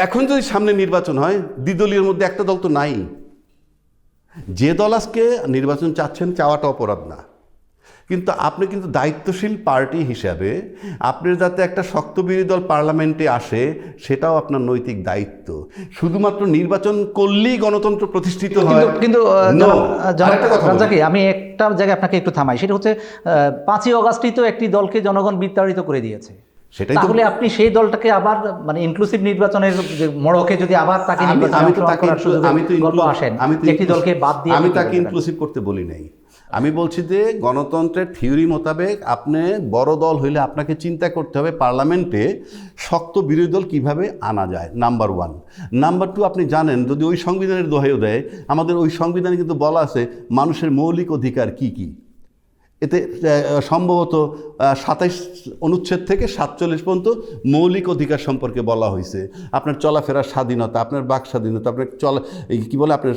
এখন যদি সামনে নির্বাচন হয়, দ্বিদলীয়ের মধ্যে একটা দল তো নাই। যে দল আজকে নির্বাচন চাচ্ছেন, চাওয়াটা অপরাধ না, কিন্তু আপনি কিন্তু দায়িত্বশীল পার্টি হিসাবে আপনার যাতে একটা শক্ত বিরোধী দল পার্লামেন্টে আসে, সেটাও আপনার নৈতিক দায়িত্ব। শুধুমাত্র নির্বাচন করলেই গণতন্ত্র প্রতিষ্ঠিত হয় কিন্তু আমি একটা জায়গায় আপনাকে একটু থামাই, সেটা হচ্ছে 5ই অগাস্টই তো একটি দলকে জনগণ বিতাড়িত করে দিয়েছে। সেটাই তো তাহলে আপনি সেই দলটাকে আবার মানে ইনক্লুসিভ নির্বাচনের যে মোড়কে যদি আবার তাকে আমি তো তাকে গল্প আসেন যে একটি দলকে বাদ দিয়ে আমি তাকে ইনক্লুসিভ করতে বলি নাই। আমি বলছি যে গণতন্ত্রের থিওরি মোতাবেক আপনি বড় দল হইলে আপনাকে চিন্তা করতে হবে পার্লামেন্টে শক্ত বিরোধী দল কীভাবে আনা যায়, নাম্বার 1। নাম্বার 2, আপনি জানেন যদি ওই সংবিধানের দোহাইও দেয়, আমাদের ওই সংবিধানে কিন্তু বলা আছে মানুষের মৌলিক অধিকার কি কি। এতে সম্ভবত 27 অনুচ্ছেদ থেকে 47 পর্যন্ত মৌলিক অধিকার সম্পর্কে বলা হয়েছে। আপনার চলাফেরার স্বাধীনতা, আপনার বাক স্বাধীনতা, আপনার কী বলে আপনার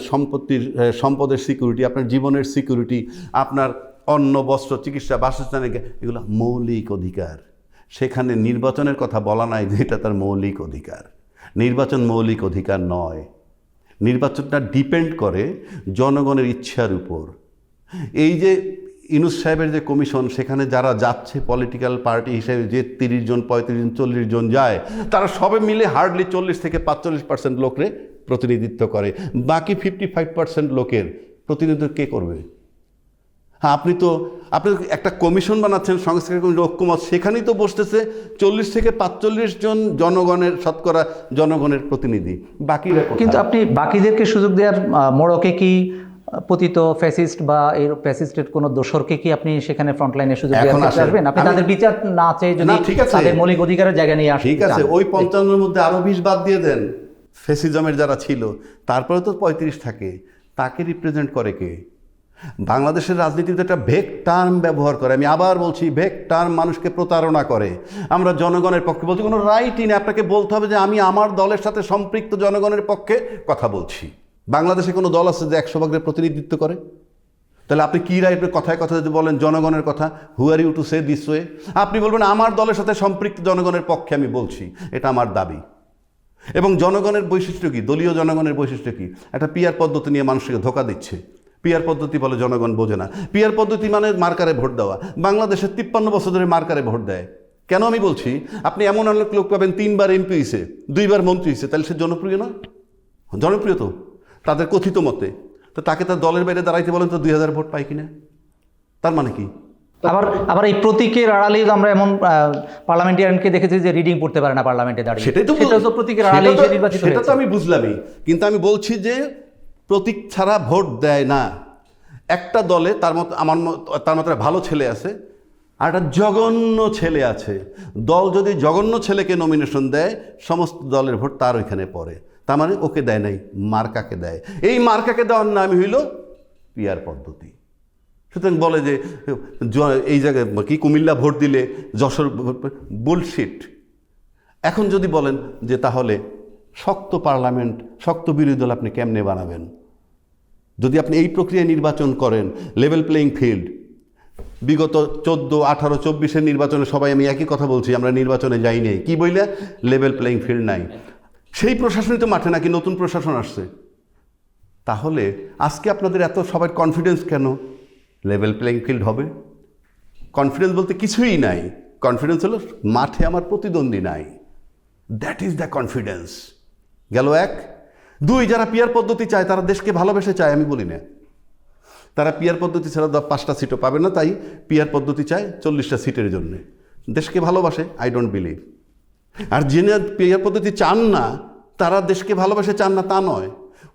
সম্পদের সিকিউরিটি, আপনার জীবনের সিকিউরিটি, আপনার অন্ন, বস্ত্র, চিকিৎসা, বাসস্থান, এগুলো মৌলিক অধিকার। সেখানে নির্বাচনের কথা বলা নাই যে এটা তার মৌলিক অধিকার। নির্বাচন মৌলিক অধিকার নয়। নির্বাচনটা ডিপেন্ড করে জনগণের ইচ্ছার উপর। এই যে ইউনূস সাহেবের যে কমিশন, সেখানে যারা যাচ্ছে পলিটিক্যাল পার্টি হিসেবে, যে 30 জন, 35 জন, 40 জন যায়, তারা সবে মিলে হার্ডলি 40 থেকে 45% লোকরে প্রতিনিধিত্ব করে। বাকি 55% লোকের প্রতিনিধিত্ব কে করবে? হ্যাঁ, আপনি একটা কমিশন বানাচ্ছেন, সংস্কার কমিশন, ঐক্যমত, সেখানেই তো বসতেছে 40 থেকে 45 জন জনগণের, শতকরা জনগণের প্রতিনিধি। বাকিরা কোথায়? কিন্তু আপনি বাকিদেরকে সুযোগ দেওয়ার মোড়কে কি পতিত ফ্যাসিস্ট বা এই ফ্যাসিস্টের কোনো দোসরকে কি আপনি সেখানে ফ্রন্টলাইনে সুযোগ আসবেন? আপনি তাদের বিচার না চেয়ে যদি তাদের মৌলিক অধিকারের জায়গা নিয়ে আসেন, ঠিক আছে, ওই 55-এর মধ্যে আরো 20 বাদ দিয়ে দেন ফ্যাসিজমের যারা ছিল, তারপরে তো 35 থাকে। তাকে রিপ্রেজেন্ট করে কে? বাংলাদেশের রাজনীতিতে একটা ভেগ টার্ম ব্যবহার করে, আমি আবার বলছি, ভেগ টার্ম মানুষকে প্রতারণা করে। আমরা জনগণের পক্ষে বলছি, কোনো রাইটই নেই। আপনাকে বলতে হবে যে আমি আমার দলের সাথে সম্পৃক্ত জনগণের পক্ষে কথা বলছি। বাংলাদেশে কোনো দল আছে যে 100% প্রতিনিধিত্ব করে? তাহলে আপনি কী রাইট? কথায় কথা যদি বলেন জনগণের কথা, who are you to say this way? আপনি বলবেন আমার দলের সাথে সম্পৃক্ত জনগণের পক্ষে আমি বলছি, এটা আমার দাবি। এবং জনগণের বৈশিষ্ট্য কী? দলীয় জনগণের বৈশিষ্ট্য কী? একটা পিআর পদ্ধতি নিয়ে মানুষকে ধোকা দিচ্ছে। পিআর পদ্ধতি বলে জনগণ বোঝে না। পিআর পদ্ধতি মানে মার্কারে ভোট দেওয়া। বাংলাদেশে 53 বছর ধরে মার্কারে ভোট দেয়। কেন আমি বলছি? আপনি এমন অনেক লোক পাবেন 3 বার এমপি হয়েছে, 2 বার মন্ত্রী হয়েছে, তাহলে সে জনপ্রিয় না? জনপ্রিয় তো তাদের কথিত মতে। তো তাকে তার দলের বাইরে দাঁড়াইতে বলেন তো 2000 ভোট পায় কিনা? তার মানে কি? আবার এই প্রতীকের আড়ালে আমরা এমন পার্লামেন্টারিয়ানকে দেখেছি যে রিডিং পড়তে পারে না পার্লামেন্টে দাঁড়িয়ে। সেটাই তো প্রতীকের আড়ালে নির্বাচিত হয়েছে। সেটা তো আমি বুঝলামই, কিন্তু আমি বলছি যে প্রতীক ছাড়া ভোট দেয় না। একটা দলে তার মতো ভালো ছেলে আছে, আর একটা জঘন্য ছেলে আছে। দল যদি জঘন্য ছেলেকে নমিনেশন দেয়, সমস্ত দলের ভোট তার ওইখানে পড়ে। তার মানে ওকে দেয় নাই, মার্কাকে দেয়। এই মার্কাকে দেওয়ার নামই হইল পিআর পদ্ধতি। সুতরাং বলে যে এই জায়গায় কি কুমিল্লা ভোট দিলে যশোর, বুলশিট। এখন যদি বলেন যে তাহলে শক্ত পার্লামেন্ট, শক্ত বিরোধী দল আপনি কেমনে বানাবেন? যদি আপনি এই প্রক্রিয়ায় নির্বাচন করেন, লেভেল প্লেইং ফিল্ড। বিগত 14, 18, 24-এর নির্বাচনে সবাই আমি একই কথা বলছি, আমরা নির্বাচনে যাই নাই। কি বইলে? লেভেল প্লেইং ফিল্ড নাই। সেই প্রশাসনই তো মাঠে নাকি নতুন প্রশাসন আসছে। তাহলে আজকে আপনাদের এত সবাই কনফিডেন্স কেন লেভেল প্লেইং ফিল্ড হবে? কনফিডেন্স বলতে কিছুই নাই। কনফিডেন্স হলো মাঠে আমার প্রতিদ্বন্দ্বী নাই। That is the confidence. গেল 1। 2, যারা পিআর পদ্ধতি চায় তারা দেশকে ভালোবেসে চায়, আমি বলি না। তারা পিআর পদ্ধতি ছাড়া 5টা সিটও পাবে না, তাই পিআর পদ্ধতি চায় 40টা সিটের জন্যে। দেশকে ভালোবাসে, আই ডোন্ট বিলিভ। আর যিনি পিআর পদ্ধতি চান না, তারা দেশকে ভালোবাসে চান না তা নয়।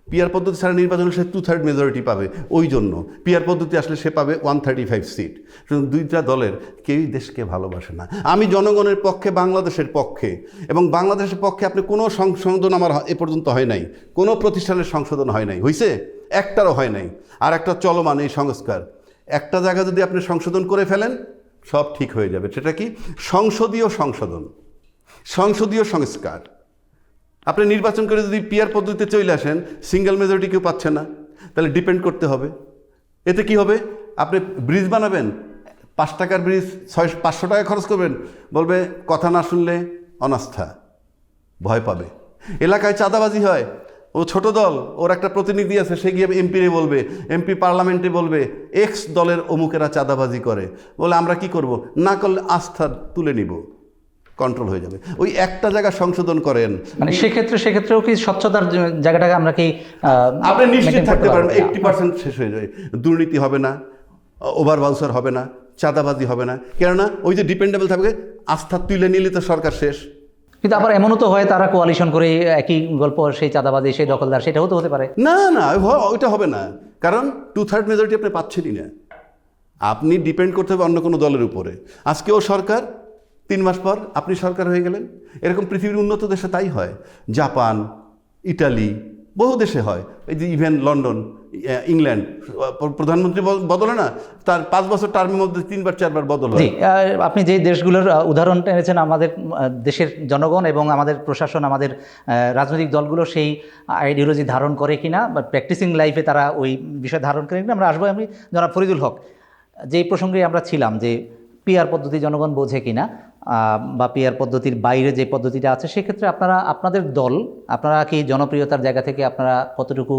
পিআর পদ্ধতি ছাড়া নির্বাচনে সে 2/3 মেজরিটি পাবে, ওই জন্য। পিআর পদ্ধতি আসলে সে পাবে 135 সিট। সুতরাং 2টা দলের কেউই দেশকে ভালোবাসে না। আমি জনগণের পক্ষে, বাংলাদেশের পক্ষে। এবং বাংলাদেশের পক্ষে আপনি কোনো সংশোধন আমার এ পর্যন্ত হয় নাই, কোনো প্রতিষ্ঠানের সংশোধন হয় নাই, হয়েছে? একটারও হয় নাই। আর একটা চলমান এই সংস্কার, একটা জায়গা যদি আপনি সংশোধন করে ফেলেন সব ঠিক হয়ে যাবে। সেটা কি? সংসদীয় সংশোধন, সংসদীয় সংস্কার। আপনি নির্বাচন করে যদি পিআর পদ্ধতিতে চলে আসেন, সিঙ্গেল মেজরিটি কেউ পাচ্ছে না, তাহলে ডিপেন্ড করতে হবে। এতে কি হবে? আপনি ব্রিজ বানাবেন, 5 টাকার ব্রিজ 500 টাকা খরচ করবেন, বলবে কথা না শুনলে অনাস্থা, ভয় পাবে। এলাকায় চাঁদাবাজি হয়, ও ছোট দল, ওর একটা প্রতিনিধি আছে, সে গিয়ে এমপিরে বলবে, এমপি পার্লামেন্টে বলবে এক্স দলের অমুকেরা চাঁদাবাজি করে, বলে আমরা কি করব? না করলে আস্থা তুলে নিব, কন্ট্রোল হয়ে যাবে। ওই একটা জায়গা সংশোধন করেন, মানে সেক্ষেত্রেও কি স্বচ্ছতার জায়গাটাকে আমরা কি আপনি নিশ্চিত থাকতে পারেন 80% শেষ হয়ে যায়। দুর্নীতি হবে না, ওভার ভাউচার হবে না, চাঁদাবাজি হবে না, কেননা ওই যে ডিপেন্ডেবল থাকবে, আস্থা তুলে নিলে তো সরকার শেষ। কিন্তু আবার এমনও তো হয় তারা কোয়ালিশন করে একই গল্প, সেই চাঁদাবাজি সেই দখলদার, সেটাও তো হতে পারে। না না, ওইটা হবে না, কারণ 2/3 মেজরিটি আপনি পাচ্ছেনই না। আপনি ডিপেন্ড করতে হবে অন্য কোনো দলের উপরে। আজকেও সরকার, 3 মাস পর আপনি সরকার হয়ে গেলেন। এরকম পৃথিবীর উন্নত দেশে তাই হয়, জাপান, ইটালি, বহু দেশে হয়। এই যে ইভেন লন্ডন, ইংল্যান্ড, প্রধানমন্ত্রী বদলে না, তার 5 বছর টার্মের মধ্যে 3বার 4বার বদল হয়। জি, আপনি যে দেশগুলোর উদাহরণ টেনেছেন, আমাদের দেশের জনগণ এবং আমাদের প্রশাসন, আমাদের রাজনৈতিক দলগুলো সেই আইডিওলজি ধারণ করে কিনা বা প্র্যাকটিসিং লাইফে তারা ওই বিষয় ধারণ করে কিনা আমরা আসবো। আমি জনাব ফরিদুল হক, যেই প্রসঙ্গে আমরা ছিলাম যে পিআর পদ্ধতি জনগণ বোঝে কিনা, বা পিআর পদ্ধতির বাইরে যে পদ্ধতিটা আছে, সেক্ষেত্রে আপনাদের দল, আপনারা কি জনপ্রিয়তার জায়গা থেকে আপনারা কতটুকু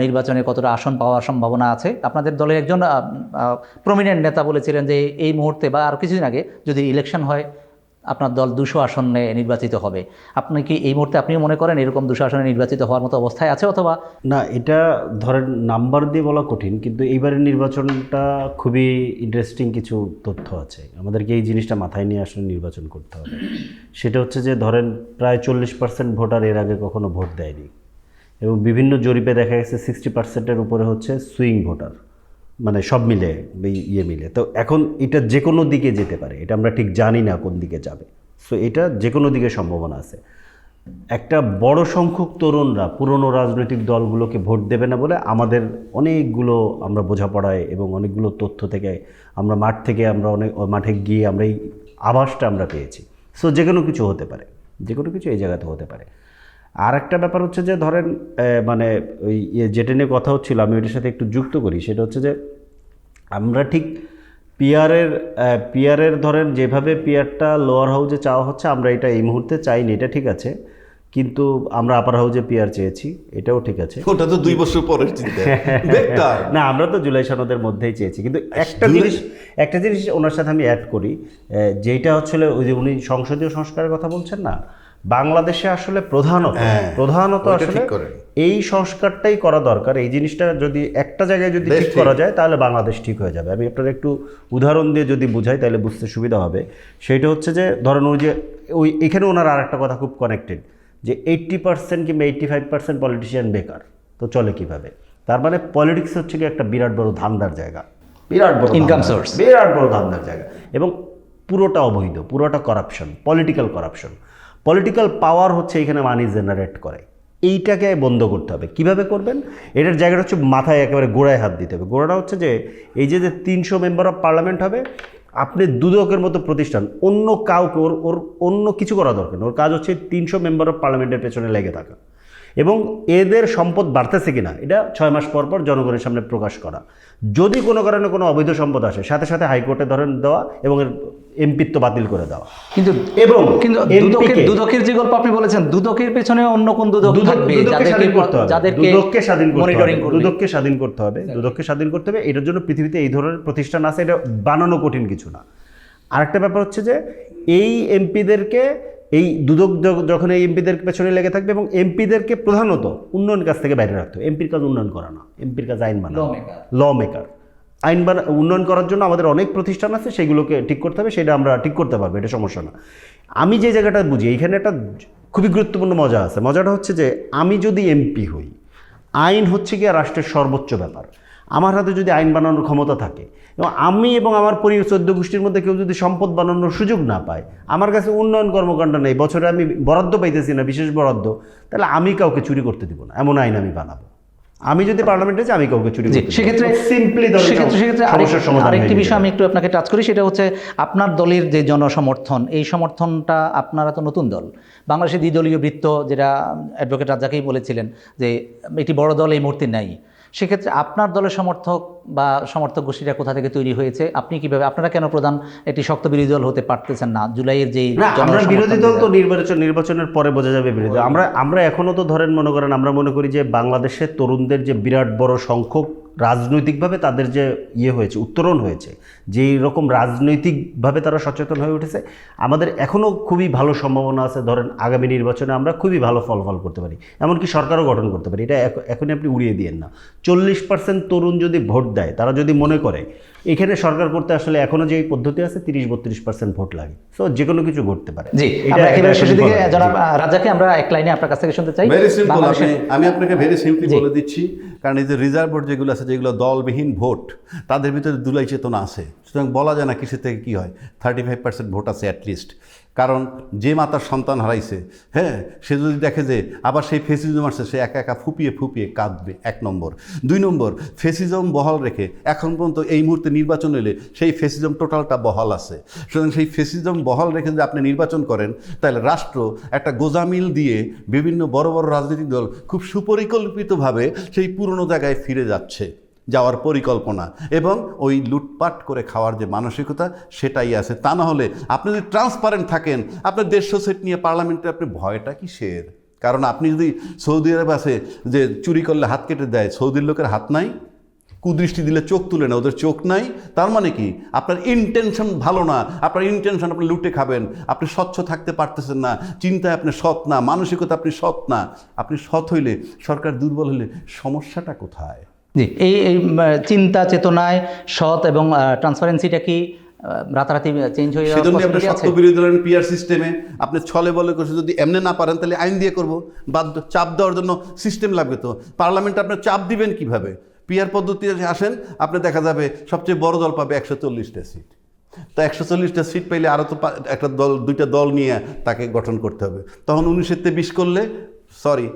নির্বাচনে কতটা আসন পাওয়ার সম্ভাবনা আছে? আপনাদের দলের একজন প্রমিনেন্ট নেতা বলেছিলেন যে এই মুহূর্তে বা আর কিছুদিন আগে যদি ইলেকশন হয় আপনার দল 200 আসনে নির্বাচিত হবে। আপনি কি এই মুহূর্তে আপনিও মনে করেন এরকম 200 আসনে নির্বাচিত হওয়ার মতো অবস্থায় আছে? অথবা না, এটা ধরেন নাম্বার দিয়ে বলা কঠিন, কিন্তু এইবারের নির্বাচনটা খুবই ইন্টারেস্টিং কিছু তথ্য আছে। আমাদেরকে এই জিনিসটা মাথায় নিয়ে আসলে নির্বাচন করতে হবে। সেটা হচ্ছে যে ধরেন প্রায় 40% ভোটার এর আগে কখনো ভোট দেয়নি, এবং বিভিন্ন জরিপে দেখা গেছে 60%-এর উপরে হচ্ছে সুইং ভোটার, মানে সব মিলে মিলে। তো এখন এটা যে কোনো দিকে যেতে পারে, এটা আমরা ঠিক জানি না কোন দিকে যাবে। সো এটা যে কোনো দিকে সম্ভাবনা আছে। একটা বড় সংখ্যক তরুণরা পুরনো রাজনৈতিক দলগুলোকে ভোট দেবে না বলে আমাদের অনেকগুলো আমরা বোঝাপড়ায় এবং অনেকগুলো তথ্য থেকে আমরা মাঠে গিয়ে আমরা এই আভাসটা আমরা পেয়েছি। সো যে কোনো কিছু হতে পারে, যে কোনো কিছু এই জায়গাতে হতে পারে। আর একটা ব্যাপার হচ্ছে যে ধরেন মানে ওই যেটা নিয়ে কথা হচ্ছিল আমি ওইটার সাথে একটু যুক্ত করি। সেটা হচ্ছে যে আমরা ঠিক পিয়ারের ধরেন যেভাবে পিয়ারটা লোয়ার হাউজে চাওয়া হচ্ছে, আমরা এটা এই মুহূর্তে চাইনি, এটা ঠিক আছে, কিন্তু আমরা আপার হাউজে পিয়ার চেয়েছি, এটাও ঠিক আছে। ওটা তো 2 বছর পরের চিন্তা। না, আমরা তো জুলাই সনদের মধ্যেই চেয়েছি, কিন্তু একটা জিনিস ওনার সাথে আমি অ্যাড করি, যেটা হচ্ছে ওই যে উনি সংসদীয় সংস্কারের কথা বলছেন না, বাংলাদেশে আসলে প্রধানত আসলে এই সংস্কারটাই করা দরকার। এই জিনিসটা যদি একটা জায়গায় যদি ঠিক করা যায় তাহলে বাংলাদেশ ঠিক হয়ে যাবে। আমি আপনার একটু উদাহরণ দিয়ে যদি বুঝাই তাহলে বুঝতে সুবিধা হবে। সেটা হচ্ছে যে ধরেন এখানে ওনার আর একটা কথা খুব কানেক্টেড, যে 80% কিংবা 85% পলিটিশিয়ান বেকার, তো চলে কিভাবে? তার মানে পলিটিক্স হচ্ছে কি একটা বিরাট বড় ধান্দার জায়গা, বিরাট বড় ইনকাম সোর্স, বিরাট বড় ধান্দার জায়গা, এবং পুরোটা অবৈধ, পুরোটা করাপশন, পলিটিক্যাল করাপশন। পলিটিক্যাল পাওয়ার হচ্ছে এখানে মানি জেনারেট করে। এইটাকে বন্ধ করতে হবে। কিভাবে করবেন? এটার জায়গাটা হচ্ছে মাথায় একেবারে গোড়ায় হাত দিতে হবে। গোড়াটা হচ্ছে যে এই যে 300 মেম্বার অফ পার্লামেন্ট হবে, আপনি দুদকের মতো প্রতিষ্ঠান, অন্য কাউকে ওর অন্য কিছু করা দরকার না। ওর কাজ হচ্ছে 300 মেম্বার অফ পার্লামেন্টের পেছনে লেগে থাকা, এবং এদের সম্পদ বাড়তেছে কিনা এটা 6 মাস পর পর জনগণের সামনে প্রকাশ করা। যদি কোনো কারণে কোনো অবৈধ সম্পদ আসে, সাথে সাথে হাইকোর্টে ধরেন দেওয়া এবং এর এমপিত্ব বাতিল করে দেওয়া। কিন্তু দুদকের যে গল্প আপনি বলেছেন, দুদকের পেছনে অন্য কোন দুদক থাকবে? দুদককে স্বাধীন করতে হবে। এটার জন্য পৃথিবীতে এই ধরনের প্রতিষ্ঠান আছে, এটা বানানো কঠিন কিছু না। আরেকটা ব্যাপার হচ্ছে যে এই এমপিদেরকে, এই দুদক যখন এই এমপিদের পেছনে লেগে থাকবে, এবং এমপিদেরকে প্রধানত উন্নয়ন কাজ থেকে বাইরে রাখতে হবে। এমপির কাজ উন্নয়ন করা না, এমপির কাজ আইন বানানো, ল মেকার। উন্নয়ন করার জন্য আমাদের অনেক প্রতিষ্ঠান আছে, সেগুলোকে ঠিক করতে হবে, সেটা আমরা ঠিক করতে পারবো, এটা সমস্যা না। আমি যে জায়গাটা বুঝি, এখানে একটা খুবই গুরুত্বপূর্ণ মজা আছে। মজাটা হচ্ছে যে আমি যদি এমপি হই, আইন হচ্ছে গিয়ে রাষ্ট্রের সর্বোচ্চ ব্যাপার। আমার হাতে যদি আইন বানানোর ক্ষমতা থাকে, এবং আমি এবং আমার পরিবার 14 গোষ্ঠীর মধ্যে কেউ যদি সম্পদ বানানোর সুযোগ না পায়, আমার কাছে উন্নয়ন কর্মকাণ্ড নেই, বছরে আমি বরাদ্দ পাইতেছি না, বিশেষ বরাদ্দ, তাহলে আমি কাউকে চুরি করতে দিব না, এমন আইন আমি বানাবো। আমি যদি পার্লামেন্টে যাই, আমি কাউকে চুরি করতে, সেক্ষেত্রে আরেকটি বিষয় আমি একটু আপনাকে টাচ করি। সেটা হচ্ছে আপনার দলের যে জনসমর্থন, এই সমর্থনটা, আপনারা তো নতুন দল, বাংলাদেশের দ্বিদলীয় বৃত্ত, যেটা অ্যাডভোকেট রাজ্জাকেই বলেছিলেন যে একটি বড় দল এই মুহূর্তে নাই। সেক্ষেত্রে আপনার দলের সমর্থক গোষ্ঠীটা কোথা থেকে তৈরি হয়েছে? আপনি কিভাবে, আপনারা কেন প্রধান একটি শক্ত বিরোধী দল হতে পারতেছেন না? জুলাইয়ের যেই আমরা বিরোধী দল তো নির্বাচনের পরে বোঝা যাবে বিরোধী। আমরা এখনো তো ধরেন মনে করেন, আমরা মনে করি যে বাংলাদেশের তরুণদের যে বিরাট বড় সংখ্যক রাজনৈতিকভাবে তাদের যে হয়েছে, উত্তরণ হয়েছে, যেই রকম রাজনৈতিকভাবে তারা সচেতন হয়ে উঠেছে, আমাদের এখনও খুবই ভালো সম্ভাবনা আছে। ধরেন আগামী নির্বাচনে আমরা খুবই ভালো ফলাফল করতে পারি, এমনকি সরকারও গঠন করতে পারি। এটা এখনই আপনি উড়িয়ে দিয়েন না। 40% তরুণ যদি ভোট দেয়, তারা যদি মনে করে এখানে সরকার করতে আসলে এখনো যে পদ্ধতি আছে 30-32% ভোট লাগে, সো যে কোনো কিছু ঘটতে পারে। জি, আমরা একেবারে শেষের দিকে জনাব রাজ্জাককে আমরা এক লাইনে আপনার কাছ থেকে শুনতে চাই। ভেরি সিম্পল, বাংলাদেশের- আমি আপনাকে ভেরি সিম্পলি বলে দিচ্ছি, কারণ এই যে রিজার্ভ ভোট যেগুলো আছে, যেগুলো দলবিহীন ভোট, তাদের ভিতরে দুলাই চেতনা আছে, সুতরাং বলা যায় না কিসের থেকে কী হয়। 35% ভোট আছে অ্যাটলিস্ট, কারণ যে মাতার সন্তান হারাইছে, হ্যাঁ, সে যদি দেখে যে আবার সেই ফেসিজম আসছে, সে একা একা ফুপিয়ে ফুপিয়ে কাঁদবে, 1 নম্বর। 2 নম্বর, ফেসিজম বহাল রেখে এখন পর্যন্ত এই মুহূর্তে নির্বাচন এলে সেই ফেসিজম টোটালটা বহাল আছে, সুতরাং সেই ফেসিজম বহাল রেখে যদি আপনি নির্বাচন করেন, তাহলে রাষ্ট্র একটা গোজামিল দিয়ে বিভিন্ন বড় বড় রাজনৈতিক দল খুব সুপরিকল্পিতভাবে সেই পুরনো জায়গায় ফিরে যাচ্ছে, যাওয়ার পরিকল্পনা এবং ওই লুটপাট করে খাওয়ার যে মানসিকতা সেটাই আছে। তা না হলে আপনি যদি ট্রান্সপারেন্ট থাকেন, আপনার 150 সিট নিয়ে পার্লামেন্টে আপনি ভয়টা কিসের? কারণ আপনি যদি সৌদি আরব আছে যে চুরি করলে হাত কেটে দেয়, সৌদির লোকের হাত নাই, কুদৃষ্টি দিলে চোখ তুলে না, ওদের চোখ নাই, তার মানে কি আপনার ইন্টেনশন ভালো না, আপনার ইন্টেনশন আপনি লুটে খাবেন, আপনি স্বচ্ছ থাকতে পারতেছেন না, চিন্তায় আপনি সৎ না, মানসিকতা আপনি সৎ না। আপনি সৎ হইলে, সরকার দুর্বল হলে সমস্যাটা কোথায়? জি, এই এই চিন্তা চেতনায় সৎ এবং ট্রান্সপারেন্সিটা কি রাতারাতি চেঞ্জ হয়ে যাওয়ার সেজন্য আপনি possibility শক্ত আছে? বিরোধী দলের পিআর সিস্টেমে আপনি ছলে বলে করছে, যদি এমনি না পারেন তাহলে আইন দিয়ে করব, বাধ্য, চাপ দেওয়ার জন্য সিস্টেম লাগবে। তো পার্লামেন্টে আপনি চাপ দিবেন কিভাবে? পিআর পদ্ধতিতে আসেন, আপনি দেখা যাবে সবচেয়ে বড় দল পাবে 140টা সিট। তো 140টা সিট পাইলে আরও তো একটা দল, 2টা দল নিয়ে তাকে গঠন করতে হবে, তখন 19-তে 20 করলে সরি।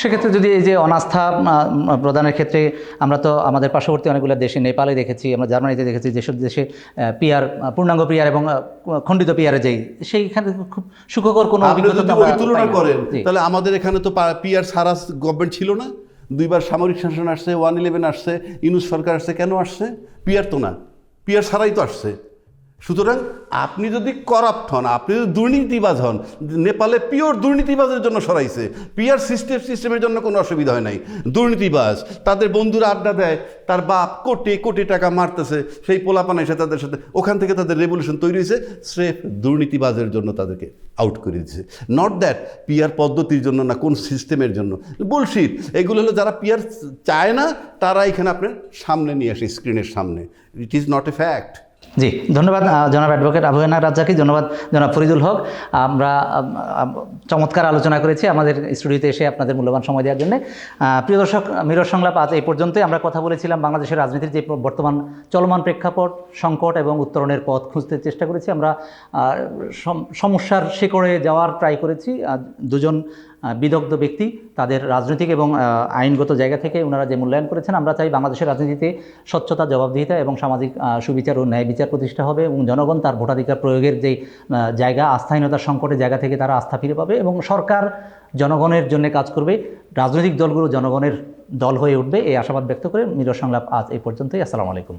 সেক্ষেত্রে যদি এই যে অনাস্থা প্রদানের ক্ষেত্রে আমরা তো আমাদের পার্শ্ববর্তী অনেকগুলো দেশে, নেপালে দেখেছি, আমরা জার্মানিতে দেখেছি, যেসব দেশে পিআর, পূর্ণাঙ্গ পিআর এবং খণ্ডিত পিআরে যেই, সেইখানে খুব সুখকর কোনো আপনি অভিজ্ঞতা যদি আমরা ওই তুলনা পাই না। করেন, জি। তাহলে আমাদের এখানে তো পিআর সারা গভর্নমেন্ট ছিল না, 2বার সামরিক শাসন আসছে, 111 আসছে, ইউনূস সরকার আসছে, কেন আসছে? পিআর তো না, পিআর ছাড়াই তো আসছে। সুতরাং আপনি যদি করাপ্ট হন, আপনি যদি দুর্নীতিবাজ হন, নেপালে পিওর দুর্নীতিবাজের জন্য সরাইছে, পিআর সিস্টেমের জন্য কোনো অসুবিধা হয় নাই। দুর্নীতিবাজ, তাদের বন্ধুরা আড্ডা দেয়, তার বাপ কোটি কোটি টাকা মারতেছে, সেই পোলাপান এসে তাদের সাথে, ওখান থেকে তাদের রেভলিউশন তৈরি হয়েছে, স্রেফ দুর্নীতিবাজের জন্য তাদেরকে আউট করে দিয়েছে। নট দ্যাট পিআর পদ্ধতির জন্য না, কোন সিস্টেমের জন্য। বুলশিট এগুলো হলো, যারা পিআর চায় না তারা এখানে আপনার সামনে নিয়ে আসে, স্ক্রিনের সামনে। It is not a fact. জি, ধন্যবাদ জনাব অ্যাডভোকেট আবু হেনা রাজ্জাকি, ধন্যবাদ জনাব ফরিদুল হক। আমরা চমৎকার আলোচনা করেছি আমাদের স্টুডিওতে এসে আপনাদের মূল্যবান সময় দেওয়ার জন্য। প্রিয় দর্শক, মিরর সংলাপ আজ এই পর্যন্তই। আমরা কথা বলেছিলাম বাংলাদেশের রাজনীতির যে বর্তমান চলমান প্রেক্ষাপট, সংকট এবং উত্তরণের পথ খুঁজতে চেষ্টা করেছি। আমরা সমস্যার শিকড়ে যাওয়ার ট্রাই করেছি। দুজন বিদগ্ধ ব্যক্তি তাদের রাজনৈতিক এবং আইনগত জায়গা থেকে ওনারা যে মূল্যায়ন করেছেন, আমরা চাই বাংলাদেশের রাজনীতিতে স্বচ্ছতা, জবাবদিহিতা এবং সামাজিক সুবিচার ও ন্যায় বিচার প্রতিষ্ঠা হবে এবং জনগণ তার ভোটাধিকার প্রয়োগের যে জায়গা, আস্থাহীনতার সংকটের জায়গা থেকে তারা আস্থা ফিরে পাবে এবং সরকার জনগণের জন্য কাজ করবে, রাজনৈতিক দলগুলো জনগণের দল হয়ে উঠবে, এই আশাবাদ ব্যক্ত করে মিরর সংলাপ আজ এই পর্যন্তই। আসসালামু আলাইকুম।